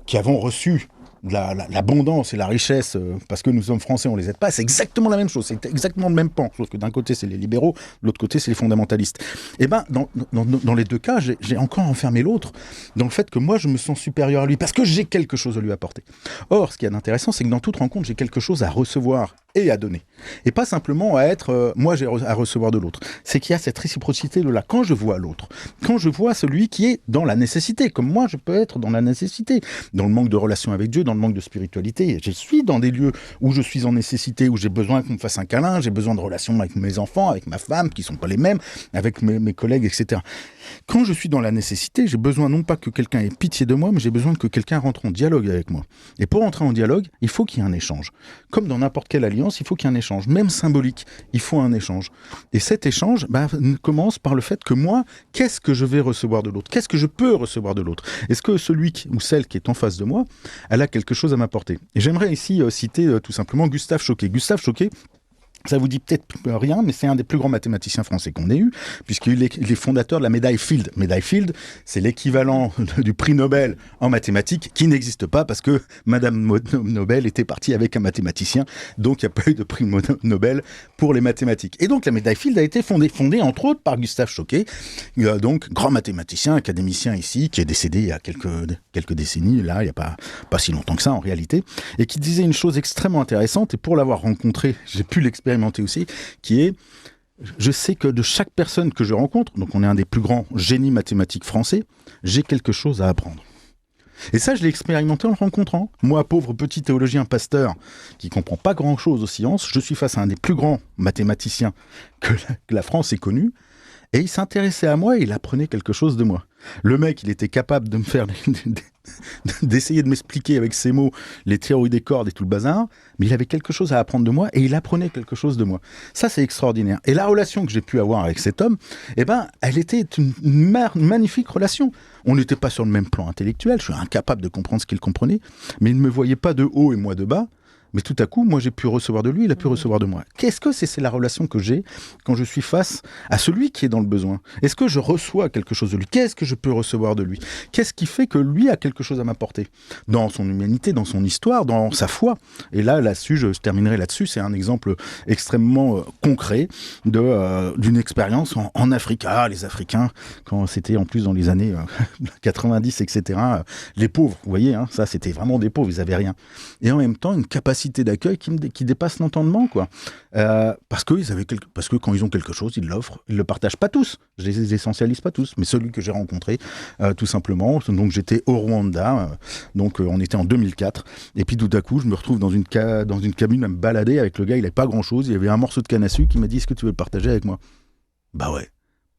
Speaker 2: qui avons reçu l'abondance et la richesse, parce que nous sommes français, on les aide pas, c'est exactement la même chose, c'est exactement le même pan, sauf que d'un côté c'est les libéraux, de l'autre côté c'est les fondamentalistes. Et ben dans les deux cas, j'ai encore enfermé l'autre dans le fait que moi je me sens supérieur à lui, parce que j'ai quelque chose à lui apporter. Or, ce qui est intéressant, c'est que dans toute rencontre, j'ai quelque chose à recevoir et à donner. Et pas simplement à être, moi j'ai à recevoir de l'autre. C'est qu'il y a cette réciprocité de là, quand je vois l'autre, quand je vois celui qui est dans la nécessité, comme moi je peux être dans la nécessité, dans le manque de relation avec Dieu, dans le manque de spiritualité. Je suis dans des lieux où je suis en nécessité, où j'ai besoin qu'on me fasse un câlin, j'ai besoin de relations avec mes enfants, avec ma femme, qui ne sont pas les mêmes, avec mes collègues, etc. Quand je suis dans la nécessité, j'ai besoin non pas que quelqu'un ait pitié de moi, mais j'ai besoin que quelqu'un rentre en dialogue avec moi. Et pour entrer en dialogue, il faut qu'il y ait un échange. Comme dans n'importe quelle alliance, il faut qu'il y ait un échange. Même symbolique, il faut un échange. Et cet échange commence par le fait que moi, qu'est-ce que je vais recevoir de l'autre ? Qu'est-ce que je peux recevoir de l'autre ? Est-ce que celui ou celle qui est en face de moi, elle a quelque chose à m'apporter ? Et j'aimerais ici citer tout simplement Gustave Choquet. Gustave Choquet, ça vous dit peut-être rien, mais c'est un des plus grands mathématiciens français qu'on ait eu, puisqu'il est fondateur de la médaille Fields. Médaille Fields, c'est l'équivalent du prix Nobel en mathématiques, qui n'existe pas parce que Madame Nobel était partie avec un mathématicien, donc il n'y a pas eu de prix Nobel pour les mathématiques. Et donc la médaille Fields a été fondée entre autres par Gustave Choquet, donc grand mathématicien, académicien ici, qui est décédé il y a quelques décennies, là, il n'y a pas si longtemps que ça en réalité, et qui disait une chose extrêmement intéressante, et pour l'avoir rencontré, j'ai pu l'expérimenter aussi, qui est, je sais que de chaque personne que je rencontre, donc on est un des plus grands génies mathématiques français, j'ai quelque chose à apprendre. Et ça, je l'ai expérimenté en le rencontrant. Moi, pauvre petit théologien pasteur qui comprend pas grand-chose aux sciences, je suis face à un des plus grands mathématiciens que la France ait connu, et il s'intéressait à moi et il apprenait quelque chose de moi. Le mec, il était capable de me faire d'essayer de m'expliquer avec ses mots les théories des cordes et tout le bazar, mais il avait quelque chose à apprendre de moi et il apprenait quelque chose de moi. Ça, c'est extraordinaire. Et la relation que j'ai pu avoir avec cet homme, elle était une magnifique relation. On n'était pas sur le même plan intellectuel, je suis incapable de comprendre ce qu'il comprenait, mais il ne me voyait pas de haut et moi de bas. Mais tout à coup, moi, j'ai pu recevoir de lui, il a pu recevoir de moi. Qu'est-ce que c'est la relation que j'ai quand je suis face à celui qui est dans le besoin ? Est-ce que je reçois quelque chose de lui ? Qu'est-ce que je peux recevoir de lui ? Qu'est-ce qui fait que lui a quelque chose à m'apporter ? Dans son humanité, dans son histoire, dans sa foi. Et là-dessus, je terminerai là-dessus. C'est un exemple extrêmement concret d'une expérience en Afrique. Ah, les Africains, quand c'était en plus dans les années 90, etc., les pauvres, vous voyez, hein, ça, c'était vraiment des pauvres, ils n'avaient rien. Et en même temps, une capacité d'accueil qui dépasse l'entendement, quoi. Parce que quand ils ont quelque chose, ils l'offrent. Ils le partagent pas tous. Je les essentialise pas tous, mais celui que j'ai rencontré, tout simplement. Donc j'étais au Rwanda. Donc on était en 2004. Et puis tout à coup, je me retrouve dans une cabine à me balader avec le gars. Il avait pas grand chose. Il y avait un morceau de canne à sucre qui m'a dit: est-ce que tu veux le partager avec moi? Bah ouais.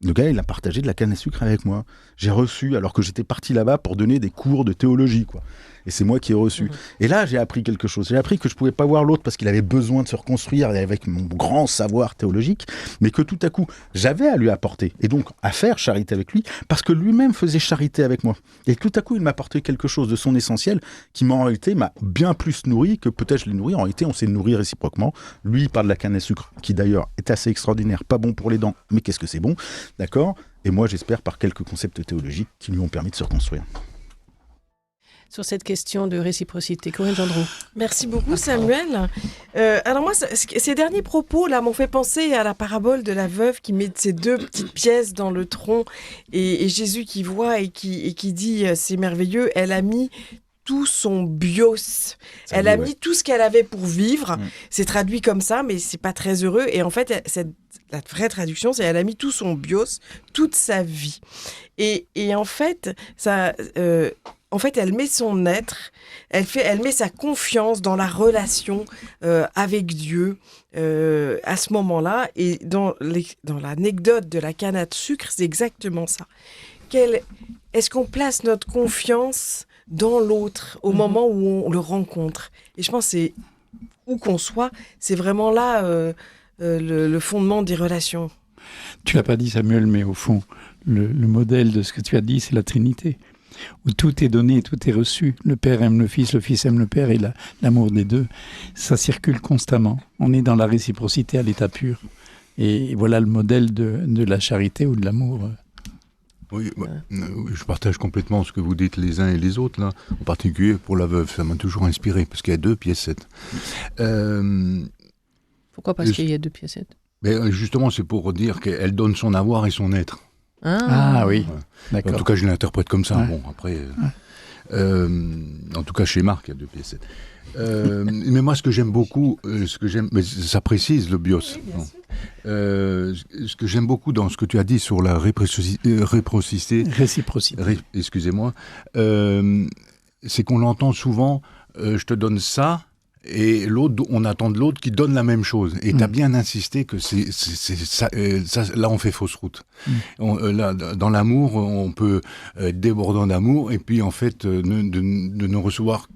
Speaker 2: Le gars, il a partagé de la canne à sucre avec moi. J'ai reçu, alors que j'étais parti là-bas pour donner des cours de théologie, quoi. Et c'est moi qui ai reçu. Et là, j'ai appris quelque chose. J'ai appris que je pouvais pas voir l'autre parce qu'il avait besoin de se reconstruire avec mon grand savoir théologique, mais que tout à coup, j'avais à lui apporter. Et donc, à faire charité avec lui, parce que lui-même faisait charité avec moi. Et tout à coup, il m'a apporté quelque chose de son essentiel qui, en réalité, m'a bien plus nourri que peut-être je l'ai nourri. En réalité, on s'est nourri réciproquement. Lui, il parle de la canne à sucre, qui d'ailleurs est assez extraordinaire, pas bon pour les dents, mais qu'est-ce que c'est bon, d'accord ? Et moi, j'espère par quelques concepts théologiques qui lui ont permis de se reconstruire.
Speaker 1: Sur cette question de réciprocité, Corinne Gendreau.
Speaker 3: Merci beaucoup, Samuel. Alors moi, ces derniers propos là m'ont fait penser à la parabole de la veuve qui met ses 2 petites pièces dans le tronc et Jésus qui voit et qui dit c'est merveilleux. Elle a mis tout son bios. Elle a mis tout ce qu'elle avait pour vivre. C'est traduit comme ça, mais c'est pas très heureux. Et en fait, la vraie traduction, c'est elle a mis tout son bios, toute sa vie. Et en fait, ça. en fait, elle met son être, elle met sa confiance dans la relation avec Dieu à ce moment-là. Et dans l'anecdote de la canne à sucre, c'est exactement ça. Est-ce qu'on place notre confiance dans l'autre au moment où on le rencontre? Et je pense que c'est, où qu'on soit, c'est vraiment là le fondement des relations.
Speaker 5: Tu l'as pas dit, Samuel, mais au fond, le modèle de ce que tu as dit, c'est la Trinité, où tout est donné, tout est reçu. Le Père aime le Fils aime le Père, et l'amour des deux, ça circule constamment. On est dans la réciprocité à l'état pur. Et voilà le modèle de la charité ou de l'amour.
Speaker 6: Oui, je partage complètement ce que vous dites les uns et les autres, là. En particulier pour la veuve, ça m'a toujours inspiré, parce qu'il y a 2 piécettes.
Speaker 1: Pourquoi parce qu'il y a 2 piécettes?
Speaker 6: Mais justement, c'est pour dire qu'elle donne son avoir et son être.
Speaker 5: Ah oui, d'accord.
Speaker 6: En tout cas, je l'interprète comme ça.
Speaker 5: Ouais.
Speaker 6: Bon, après, en tout cas, chez Marc, il y a 2 piécettes. Mais moi, ce que j'aime beaucoup, mais ça précise le bios. Oui, bien sûr. Ce que j'aime beaucoup dans ce que tu as dit sur la réciprocité, excusez-moi, c'est qu'on l'entend souvent, je te donne ça, et l'autre, on attend de l'autre qui donne la même chose. Et tu as bien insisté que c'est ça, là, on fait fausse route. Là, dans l'amour, on peut être débordant d'amour, et puis en fait, de ne recevoir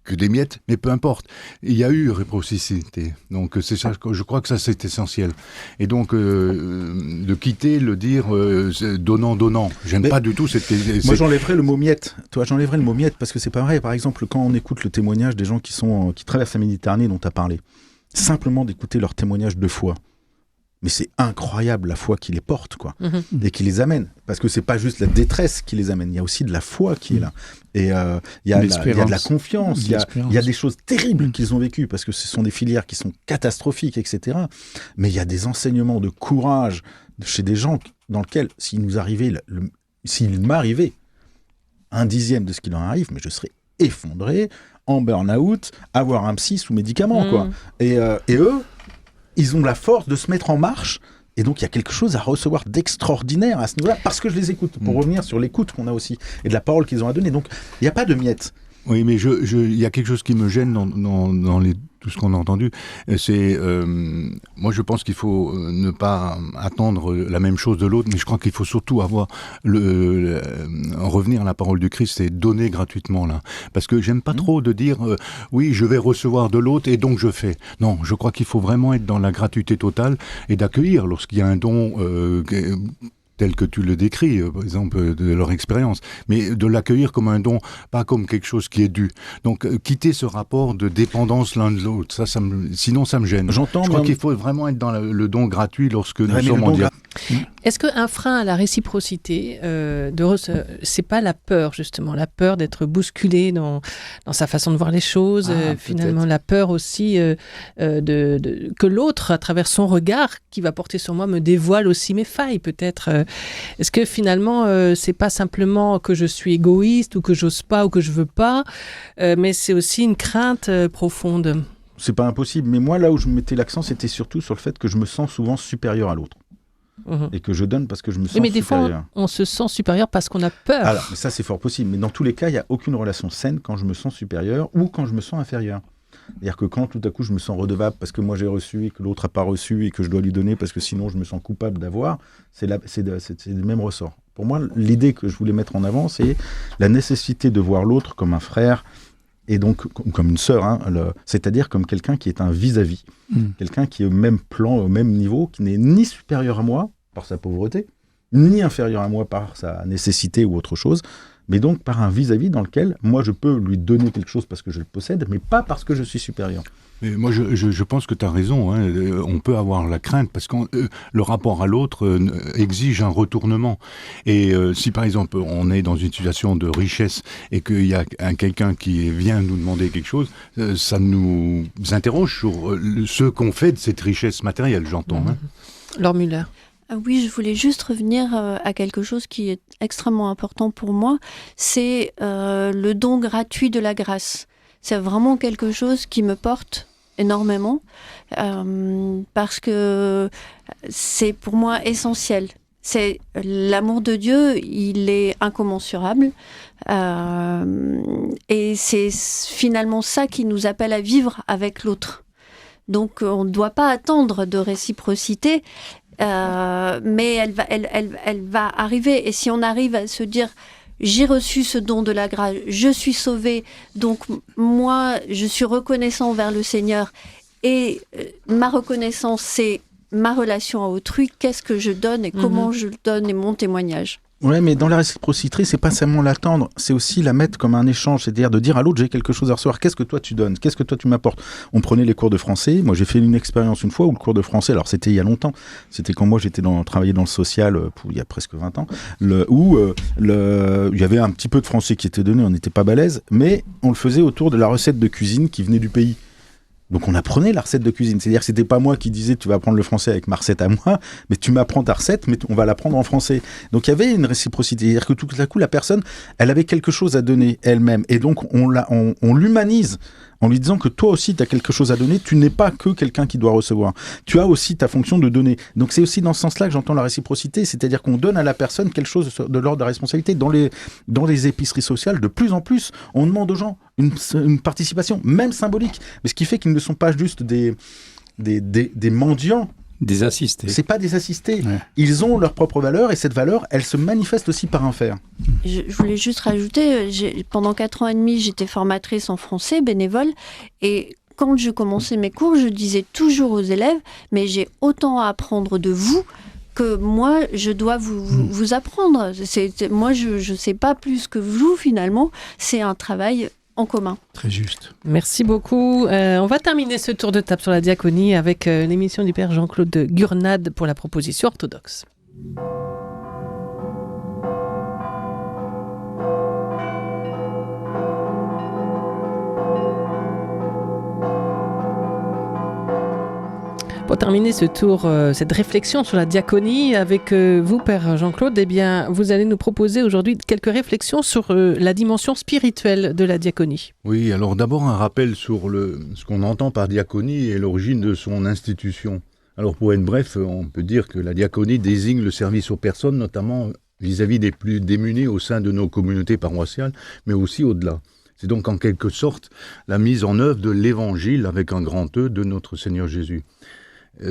Speaker 6: que des miettes, mais peu importe. Il y a eu réciprocité. Donc, c'est ça, je crois que ça, c'est essentiel. Et donc, de quitter, le dire donnant. J'aime pas du tout cette...
Speaker 2: Moi, j'enlèverais le mot miette. J'enlèverais le mot miette parce que c'est pas vrai. Par exemple, quand on écoute le témoignage des gens qui traversent la Méditerranée dont tu as parlé, simplement d'écouter leur témoignage de foi. Mais c'est incroyable la foi qui les porte, quoi, et qui les amène. Parce que c'est pas juste la détresse qui les amène, il y a aussi de la foi qui est là. Et il y a de la confiance, il y a des choses terribles qu'ils ont vécues, parce que ce sont des filières qui sont catastrophiques, etc. Mais il y a des enseignements de courage chez des gens dans lesquels, s'il m'arrivait 1/10 de ce qui leur arrive, mais je serais effondré, en burn-out, avoir un psy sous médicaments, quoi. Et eux, ils ont la force de se mettre en marche, et donc il y a quelque chose à recevoir d'extraordinaire à ce niveau-là, parce que je les écoute, pour revenir sur l'écoute qu'on a aussi, et de la parole qu'ils ont à donner. Donc il n'y a pas de miettes.
Speaker 6: Oui, mais il y a quelque chose qui me gêne dans tout ce qu'on a entendu. C'est, moi, je pense qu'il faut ne pas attendre la même chose de l'autre, mais je crois qu'il faut surtout revenir à la parole du Christ et donner gratuitement, là. Parce que j'aime pas trop de dire, oui, je vais recevoir de l'autre et donc je fais. Non, je crois qu'il faut vraiment être dans la gratuité totale et d'accueillir lorsqu'il y a un don tel que tu le décris, par exemple, de leur expérience, mais de l'accueillir comme un don, pas comme quelque chose qui est dû. Donc, quitter ce rapport de dépendance l'un de l'autre, sinon ça me gêne. Je crois qu'il faut vraiment être dans le don gratuit lorsque nous sommes en dialogue.
Speaker 1: Est-ce qu'un frein à la réciprocité, c'est pas la peur, justement, la peur d'être bousculé dans sa façon de voir les choses, finalement peut-être. La peur aussi que l'autre, à travers son regard qui va porter sur moi, me dévoile aussi mes failles, peut-être. Est-ce que finalement, c'est pas simplement que je suis égoïste ou que j'ose pas ou que je veux pas, mais c'est aussi une crainte profonde?
Speaker 2: C'est pas impossible, mais moi, là où je mettais l'accent, c'était surtout sur le fait que je me sens souvent supérieur à l'autre. Et que je donne parce que je me sens supérieur.
Speaker 1: Mais des fois, on se sent supérieur parce qu'on a peur.
Speaker 2: Alors, mais ça, c'est fort possible. Mais dans tous les cas, il n'y a aucune relation saine quand je me sens supérieur ou quand je me sens inférieur. C'est-à-dire que quand tout à coup je me sens redevable parce que moi j'ai reçu et que l'autre n'a pas reçu et que je dois lui donner parce que sinon je me sens coupable d'avoir, c'est le même ressort. Pour moi, l'idée que je voulais mettre en avant, c'est la nécessité de voir l'autre comme un frère et donc comme une sœur, c'est-à-dire comme quelqu'un qui est un vis-à-vis, quelqu'un qui est au même plan, au même niveau, qui n'est ni supérieur à moi par sa pauvreté, ni inférieur à moi par sa nécessité ou autre chose, mais donc par un vis-à-vis dans lequel moi je peux lui donner quelque chose parce que je le possède, mais pas parce que je suis supérieur.
Speaker 6: Mais moi je pense que tu as raison, on peut avoir la crainte parce que le rapport à l'autre exige un retournement. Et si par exemple on est dans une situation de richesse et qu'il y a quelqu'un qui vient nous demander quelque chose, ça nous interroge sur ce qu'on fait de cette richesse matérielle, j'entends.
Speaker 1: Laure Müller.
Speaker 4: Oui, je voulais juste revenir à quelque chose qui est extrêmement important pour moi, c'est le don gratuit de la grâce. C'est vraiment quelque chose qui me porte énormément parce que c'est pour moi essentiel. c'est l'amour de Dieu, il est incommensurable. Et c'est finalement ça qui nous appelle à vivre avec l'autre. Donc on ne doit pas attendre de réciprocité, mais elle va arriver. Et si on arrive à se dire j'ai reçu ce don de la grâce, je suis sauvé, donc moi je suis reconnaissant envers le Seigneur, et ma reconnaissance c'est ma relation à autrui, qu'est-ce que je donne et comment je le donne, et mon témoignage.
Speaker 2: Ouais, mais dans la réciprocité, c'est pas seulement l'attendre, c'est aussi la mettre comme un échange, c'est-à-dire de dire à l'autre, j'ai quelque chose à recevoir, qu'est-ce que toi tu donnes, qu'est-ce que toi tu m'apportes. On prenait les cours de français, moi j'ai fait une expérience une fois où le cours de français, alors c'était il y a longtemps, c'était quand moi travaillais dans le social, il y a presque 20 ans, où il y avait un petit peu de français qui était donné, on n'était pas balèze, mais on le faisait autour de la recette de cuisine qui venait du pays. Donc on apprenait la recette de cuisine, c'est-à-dire que c'était pas moi qui disais tu vas apprendre le français avec ma recette à moi, mais tu m'apprends ta recette, mais on va l'apprendre en français. Donc il y avait une réciprocité, c'est-à-dire que tout à coup la personne, elle avait quelque chose à donner elle-même, et donc on l'humanise en lui disant que toi aussi tu as quelque chose à donner, tu n'es pas que quelqu'un qui doit recevoir, tu as aussi ta fonction de donner. Donc c'est aussi dans ce sens-là que j'entends la réciprocité, c'est-à-dire qu'on donne à la personne quelque chose de l'ordre de la responsabilité. Dans les épiceries sociales, de plus en plus, on demande aux gens une participation, même symbolique, mais ce qui fait qu'ils ne sont pas juste des mendiants.
Speaker 5: Des assistés.
Speaker 2: C'est pas des assistés.
Speaker 5: Ouais.
Speaker 2: Ils ont leur propre valeur, et cette valeur, elle se manifeste aussi par un faire.
Speaker 4: Je voulais juste rajouter, pendant 4 ans et demi, j'étais formatrice en français, bénévole, et quand je commençais mes cours, je disais toujours aux élèves, mais j'ai autant à apprendre de vous que moi, je dois vous apprendre. Moi, je ne sais pas plus que vous, finalement. C'est un travail en commun.
Speaker 5: Très juste.
Speaker 1: Merci beaucoup. On va terminer ce tour de table sur la diaconie avec l'émission du Père Jean-Claude Gurnade pour la proposition orthodoxe. Pour terminer ce tour, cette réflexion sur la diaconie avec vous, Père Jean-Claude, eh bien, vous allez nous proposer aujourd'hui quelques réflexions sur la dimension spirituelle de la diaconie.
Speaker 6: Oui, alors d'abord un rappel sur ce qu'on entend par diaconie et l'origine de son institution. Alors pour être bref, on peut dire que la diaconie désigne le service aux personnes, notamment vis-à-vis des plus démunis au sein de nos communautés paroissiales, mais aussi au-delà. C'est donc en quelque sorte la mise en œuvre de l'évangile avec un grand E de notre Seigneur Jésus.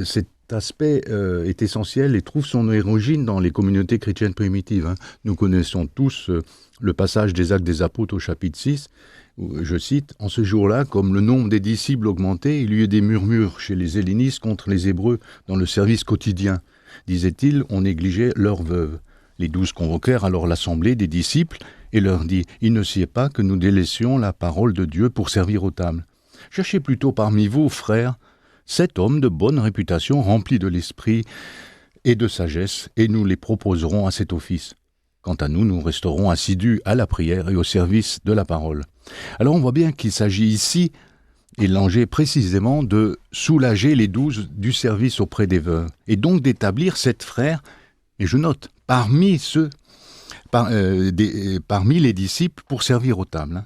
Speaker 6: Cet aspect est essentiel et trouve son origine dans les communautés chrétiennes primitives. Nous connaissons tous le passage des Actes des Apôtres au chapitre 6, où, je cite, « En ce jour-là, comme le nombre des disciples augmentait, il y eut des murmures chez les hellénistes contre les Hébreux dans le service quotidien. Disait-il, on négligeait leurs veuves. Les 12 convoquèrent alors l'assemblée des disciples et leur dit « Il ne sied pas que nous délaissions la parole de Dieu pour servir aux tables. Cherchez plutôt parmi vous, frères, 7 hommes de bonne réputation remplis de l'esprit et de sagesse, et nous les proposerons à cet office. Quant à nous, nous resterons assidus à la prière et au service de la parole. » Alors on voit bien qu'il s'agit ici, et l'enjeu précisément, de soulager les 12 du service auprès des veuves, et donc d'établir 7 frères, et je note, parmi les disciples pour servir aux tables.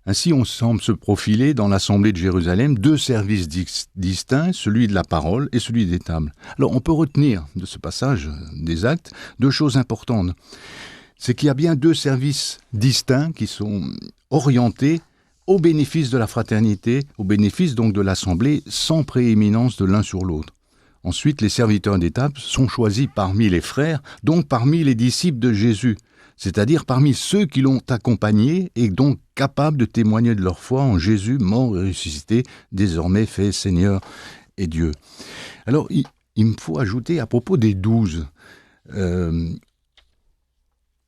Speaker 6: Ainsi, on semble se profiler dans l'Assemblée de Jérusalem 2 services distincts, celui de la parole et celui des tables. Alors, on peut retenir de ce passage des Actes 2 choses importantes. C'est qu'il y a bien 2 services distincts qui sont orientés au bénéfice de la fraternité, au bénéfice donc de l'Assemblée, sans prééminence de l'un sur l'autre. Ensuite, les serviteurs des tables sont choisis parmi les frères, donc parmi les disciples de Jésus, c'est-à-dire parmi ceux qui l'ont accompagné et donc capables de témoigner de leur foi en Jésus mort et ressuscité, désormais fait Seigneur et Dieu. Alors, il me faut ajouter à propos des 12,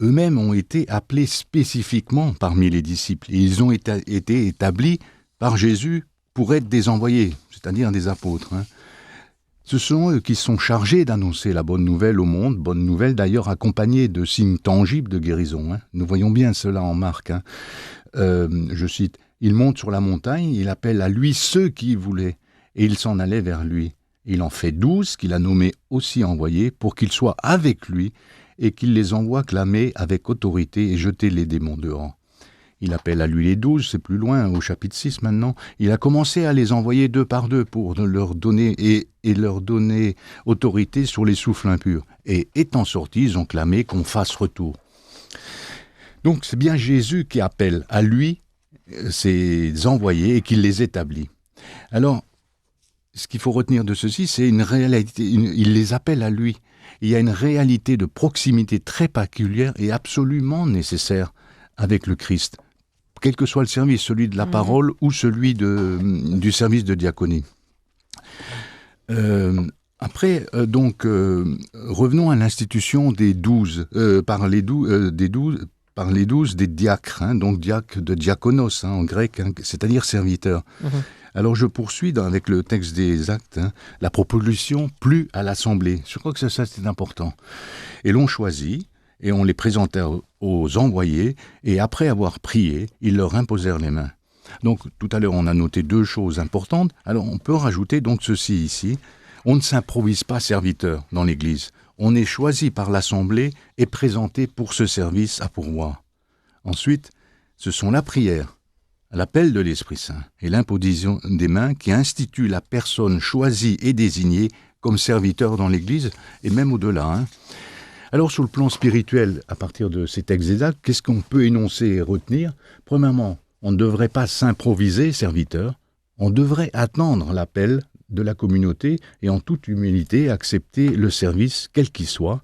Speaker 6: eux-mêmes ont été appelés spécifiquement parmi les disciples, et ils ont été établis par Jésus pour être des envoyés, c'est-à-dire des apôtres. Ce sont eux qui sont chargés d'annoncer la bonne nouvelle au monde, bonne nouvelle d'ailleurs accompagnée de signes tangibles de guérison. Nous voyons bien cela en Marc. Je cite, « Il monte sur la montagne, il appelle à lui ceux qui voulaient, et il s'en allait vers lui. Il en fait 12 qu'il a nommés aussi envoyés pour qu'ils soient avec lui et qu'il les envoie clamer avec autorité et jeter les démons dehors. Il appelle à lui les 12, c'est plus loin, au chapitre 6 maintenant. Il a commencé à les envoyer 2 par 2 pour leur donner et leur donner autorité sur les souffles impurs. Et étant sortis, ils ont clamé qu'on fasse retour. Donc c'est bien Jésus qui appelle à lui ses envoyés et qui les établit. Alors, ce qu'il faut retenir de ceci, c'est une réalité, il les appelle à lui. Il y a une réalité de proximité très particulière et absolument nécessaire avec le Christ, quel que soit le service, celui de la parole ou celui du service de diaconie. Revenons à l'institution des 12, des diacres, donc diacre de diakonos en grec, c'est-à-dire serviteur. Alors je poursuis avec le texte des Actes, la proposition plut à l'Assemblée. Je crois que ça c'est important. Et l'on choisit, et on les présenta aux envoyés, et après avoir prié, ils leur imposèrent les mains. Donc tout à l'heure on a noté 2 choses importantes, alors on peut rajouter donc ceci ici. On ne s'improvise pas serviteur dans l'Église. On est choisi par l'Assemblée et présenté pour ce service à pourvoir. Ensuite, ce sont la prière, l'appel de l'Esprit Saint et l'imposition des mains qui instituent la personne choisie et désignée comme serviteur dans l'Église et même au-delà. Alors sur le plan spirituel, à partir de ces textes des Actes, qu'est-ce qu'on peut énoncer et retenir ? Premièrement, on ne devrait pas s'improviser serviteur, on devrait attendre l'appel de la communauté et en toute humilité accepter le service, quel qu'il soit,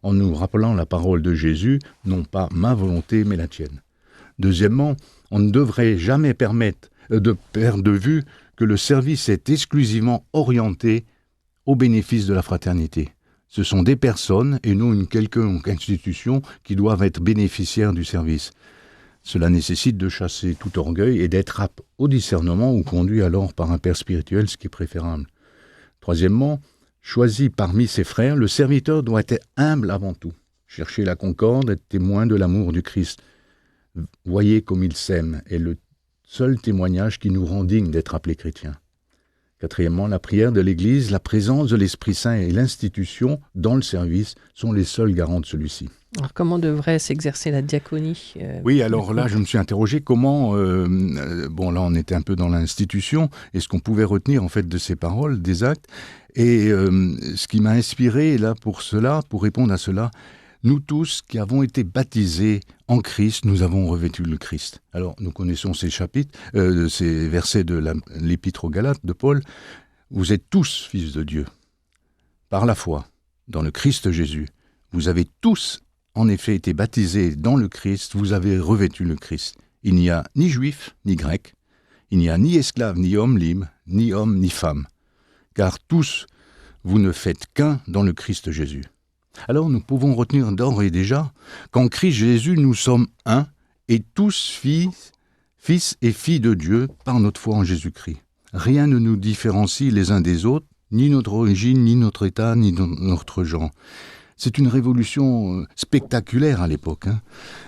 Speaker 6: en nous rappelant la parole de Jésus, non pas ma volonté mais la tienne. Deuxièmement, on ne devrait jamais permettre de perdre de vue que le service est exclusivement orienté au bénéfice de la fraternité. Ce sont des personnes et non une quelconque institution qui doivent être bénéficiaires du service. Cela nécessite de chasser tout orgueil et d'être apte au discernement ou conduit alors par un père spirituel, ce qui est préférable. Troisièmement, choisi parmi ses frères, le serviteur doit être humble avant tout. Chercher la concorde, être témoin de l'amour du Christ. Voyez comme il s'aime est le seul témoignage qui nous rend dignes d'être appelés chrétiens. Quatrièmement, la prière de l'Église, la présence de l'Esprit Saint et l'institution dans le service sont les seuls garants de celui-ci.
Speaker 1: Alors comment devrait s'exercer la diaconie
Speaker 6: Oui, alors là, je me suis interrogé comment... là, on était un peu dans l'institution, et ce qu'on pouvait retenir en fait de ces paroles, des actes, et ce qui m'a inspiré là pour répondre à cela, nous tous qui avons été baptisés en Christ, nous avons revêtu le Christ. Alors, nous connaissons ces chapitres, ces versets de l'Épître aux Galates de Paul. Vous êtes tous fils de Dieu, par la foi, dans le Christ Jésus. Vous avez tous, en effet, été baptisés dans le Christ, vous avez revêtu le Christ. Il n'y a ni juif, ni grec, il n'y a ni esclave, ni homme libre, ni homme, ni femme. Car tous, vous ne faites qu'un dans le Christ Jésus. Alors nous pouvons retenir d'ores et déjà qu'en Christ Jésus nous sommes un et tous fils et filles de Dieu par notre foi en Jésus-Christ. Rien ne nous différencie les uns des autres, ni notre origine, ni notre état, ni notre genre. C'est une révolution spectaculaire à l'époque.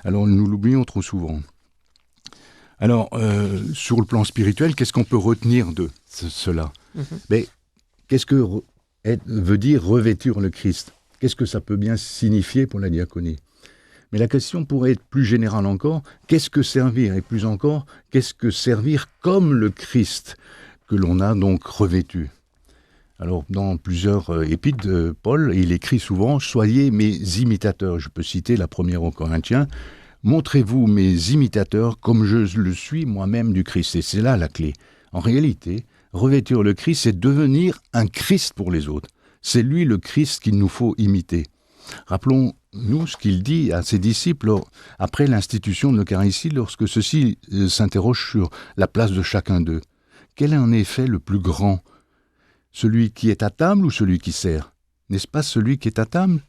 Speaker 6: Alors nous l'oublions trop souvent. Alors sur le plan spirituel, qu'est-ce qu'on peut retenir de cela ? Qu'est-ce que veut dire revêtir le Christ ? Qu'est-ce que ça peut bien signifier pour la diaconie ? Mais la question pourrait être plus générale encore. Qu'est-ce que servir ? Et plus encore, qu'est-ce que servir comme le Christ que l'on a donc revêtu ? Alors, dans plusieurs épîtres de Paul, il écrit souvent « Soyez mes imitateurs ». Je peux citer la première aux Corinthiens. « Montrez-vous mes imitateurs comme je le suis moi-même du Christ ». Et c'est là la clé. En réalité, revêtir le Christ, c'est devenir un Christ pour les autres. C'est lui le Christ qu'il nous faut imiter. Rappelons-nous ce qu'il dit à ses disciples après l'institution de l'Eucharistie lorsque ceux-ci s'interrogent sur la place de chacun d'eux. Quel est en effet le plus grand ? Celui qui est à table ou celui qui sert ? N'est-ce pas celui qui est à table ?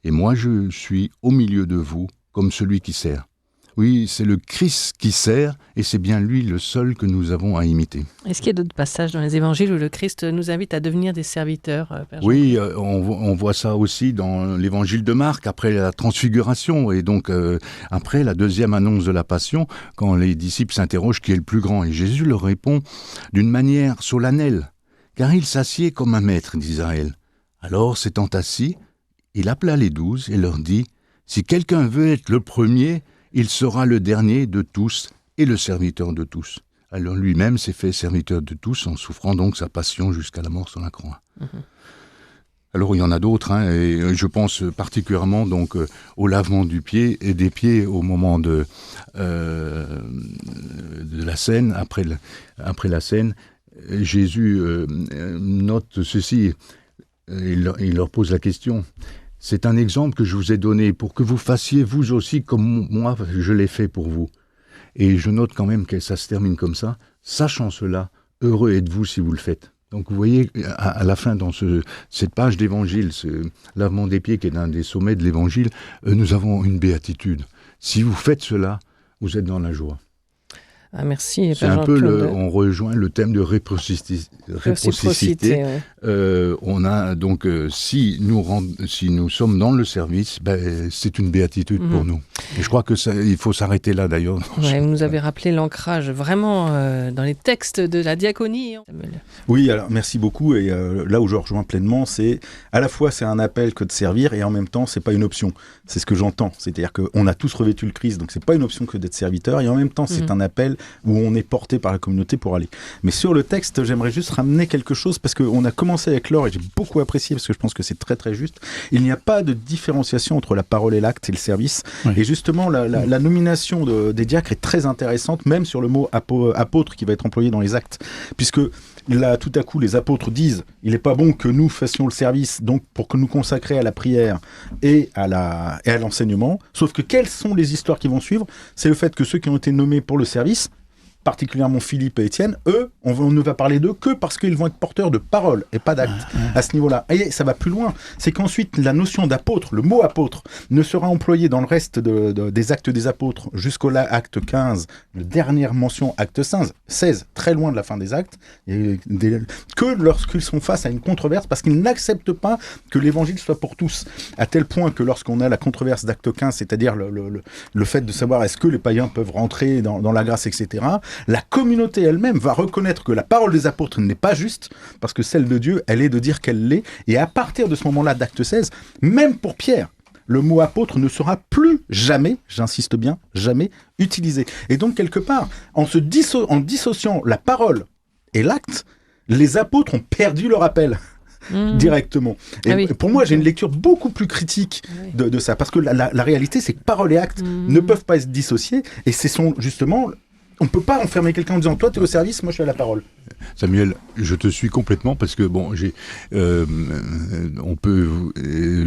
Speaker 6: Et moi je suis au milieu de vous comme celui qui sert. Oui, c'est le Christ qui sert, et c'est bien lui le seul que nous avons à imiter.
Speaker 1: Est-ce qu'il y a d'autres passages dans les évangiles où le Christ nous invite à devenir des serviteurs, Père Jean ?
Speaker 6: Oui, on voit ça aussi dans l'évangile de Marc, après la transfiguration, et donc après la deuxième annonce de la Passion, quand les disciples s'interrogent qui est le plus grand, et Jésus leur répond d'une manière solennelle, car il s'assied comme un maître d'Israël. Alors, s'étant assis, il appela les 12 et leur dit « Si quelqu'un veut être le premier, il sera le dernier de tous et le serviteur de tous. Alors lui-même s'est fait serviteur de tous en souffrant donc sa passion jusqu'à la mort sur la croix. Alors il y en a d'autres, et je pense particulièrement donc au lavement du pied et des pieds au moment de la scène, après la scène. Jésus note ceci, il leur pose la question. C'est un exemple que je vous ai donné pour que vous fassiez vous aussi comme moi je l'ai fait pour vous. Et je note quand même que ça se termine comme ça. Sachant cela, heureux êtes-vous si vous le faites. Donc vous voyez, à la fin, dans cette page d'évangile, ce lavement des pieds qui est un des sommets de l'évangile, nous avons une béatitude. Si vous faites cela, vous êtes dans la joie.
Speaker 1: Ah, merci.
Speaker 6: C'est un peu, on rejoint le thème de réciprocité.
Speaker 1: Ouais.
Speaker 6: On a donc, si nous sommes dans le service, c'est une béatitude pour nous. Et je crois que il faut s'arrêter là d'ailleurs.
Speaker 1: Ouais, vous nous avez rappelé l'ancrage vraiment dans les textes de la diaconie.
Speaker 2: Oui, alors merci beaucoup. Et là où je rejoins pleinement, c'est à la fois c'est un appel que de servir et en même temps c'est pas une option. C'est ce que j'entends. C'est-à-dire qu'on a tous revêtu le Christ, donc c'est pas une option que d'être serviteur. Et en même temps c'est un appel où on est porté par la communauté pour aller. Mais sur le texte, j'aimerais juste ramener quelque chose parce qu'on a commencé avec Laure et j'ai beaucoup apprécié parce que je pense que c'est très très juste. Il n'y a pas de différenciation entre la parole et l'acte et le service. Oui. Et justement, la nomination des diacres est très intéressante, même sur le mot apôtre qui va être employé dans les actes. Puisque là, tout à coup, les apôtres disent il n'est pas bon que nous fassions le service, donc pour que nous consacrer à la prière et à l'enseignement. Sauf que quelles sont les histoires qui vont suivre ? C'est le fait que ceux qui ont été nommés pour le service, particulièrement Philippe et Étienne, eux, on ne va parler d'eux que parce qu'ils vont être porteurs de paroles et pas d'actes à ce niveau-là. Et ça va plus loin. C'est qu'ensuite, la notion d'apôtre, le mot apôtre, ne sera employé dans le reste des actes des apôtres jusqu'au acte 15, la dernière mention, acte 16, très loin de la fin des actes, que lorsqu'ils sont face à une controverse, parce qu'ils n'acceptent pas que l'évangile soit pour tous. À tel point que lorsqu'on a la controverse d'acte 15, c'est-à-dire le fait de savoir est-ce que les païens peuvent rentrer dans la grâce, etc., la communauté elle-même va reconnaître que la parole des apôtres n'est pas juste, parce que celle de Dieu, elle est de dire qu'elle l'est. Et à partir de ce moment-là, d'acte 16, même pour Pierre, le mot apôtre ne sera plus jamais, j'insiste bien, jamais utilisé. Et donc, quelque part, en dissociant la parole et l'acte, les apôtres ont perdu leur appel. Directement. Et pour moi, j'ai une lecture beaucoup plus critique de ça, parce que la réalité, c'est que parole et acte ne peuvent pas être dissociés, et ce sont justement... On ne peut pas enfermer quelqu'un en disant « Toi, tu es au service, moi, je suis à la parole ».
Speaker 6: Samuel, je te suis complètement parce que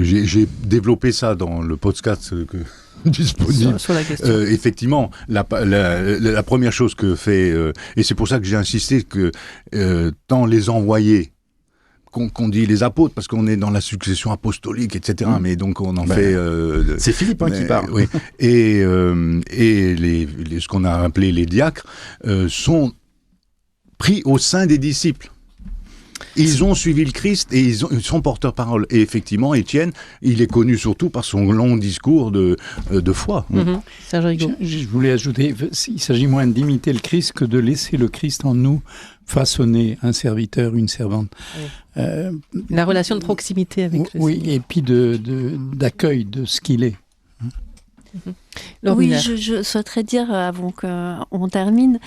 Speaker 6: j'ai développé ça dans le podcast disponible. Sur la question. Effectivement, la première chose que fait, et c'est pour ça que j'ai insisté que tant les envoyés, qu'on dit les apôtres, parce qu'on est dans la succession apostolique, etc. Mais donc on en fait...
Speaker 2: c'est Philippe qui parle.
Speaker 6: Oui. Et ce qu'on a appelé les diacres sont pris au sein des disciples. Ils ont suivi le Christ et ils sont porteurs-parole. Et effectivement, Étienne, il est connu surtout par son long discours de foi.
Speaker 1: Serge Rigaud.
Speaker 5: Je voulais ajouter, il s'agit moins d'imiter le Christ que de laisser le Christ en nous façonner un serviteur, une servante.
Speaker 1: Oui. La relation de proximité avec le
Speaker 5: Oui,
Speaker 1: Seigneur.
Speaker 5: et puis d'accueil de ce qu'il est.
Speaker 4: Oui, je souhaiterais dire, avant qu'on termine,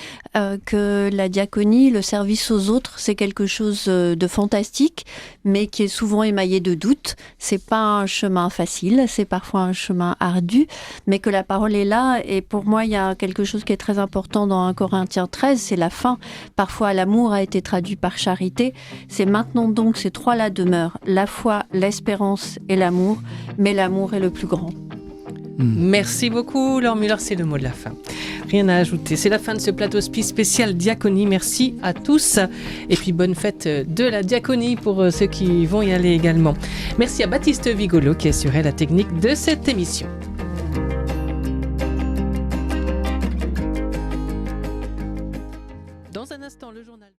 Speaker 4: que la diaconie, le service aux autres, c'est quelque chose de fantastique, mais qui est souvent émaillé de doutes. C'est pas un chemin facile, c'est parfois un chemin ardu, mais que la parole est là. Et pour moi, il y a quelque chose qui est très important dans 1 Corinthiens 13, c'est la fin. Parfois, l'amour a été traduit par charité. C'est maintenant donc ces trois-là demeurent, la foi, l'espérance et l'amour, mais l'amour est le plus grand.
Speaker 1: Merci beaucoup, Laure Müller, c'est le mot de la fin. Rien à ajouter. C'est la fin de ce plateau spécial diaconie. Merci à tous. Et puis bonne fête de la diaconie pour ceux qui vont y aller également. Merci à Baptiste Vigolo qui assurait la technique de cette émission.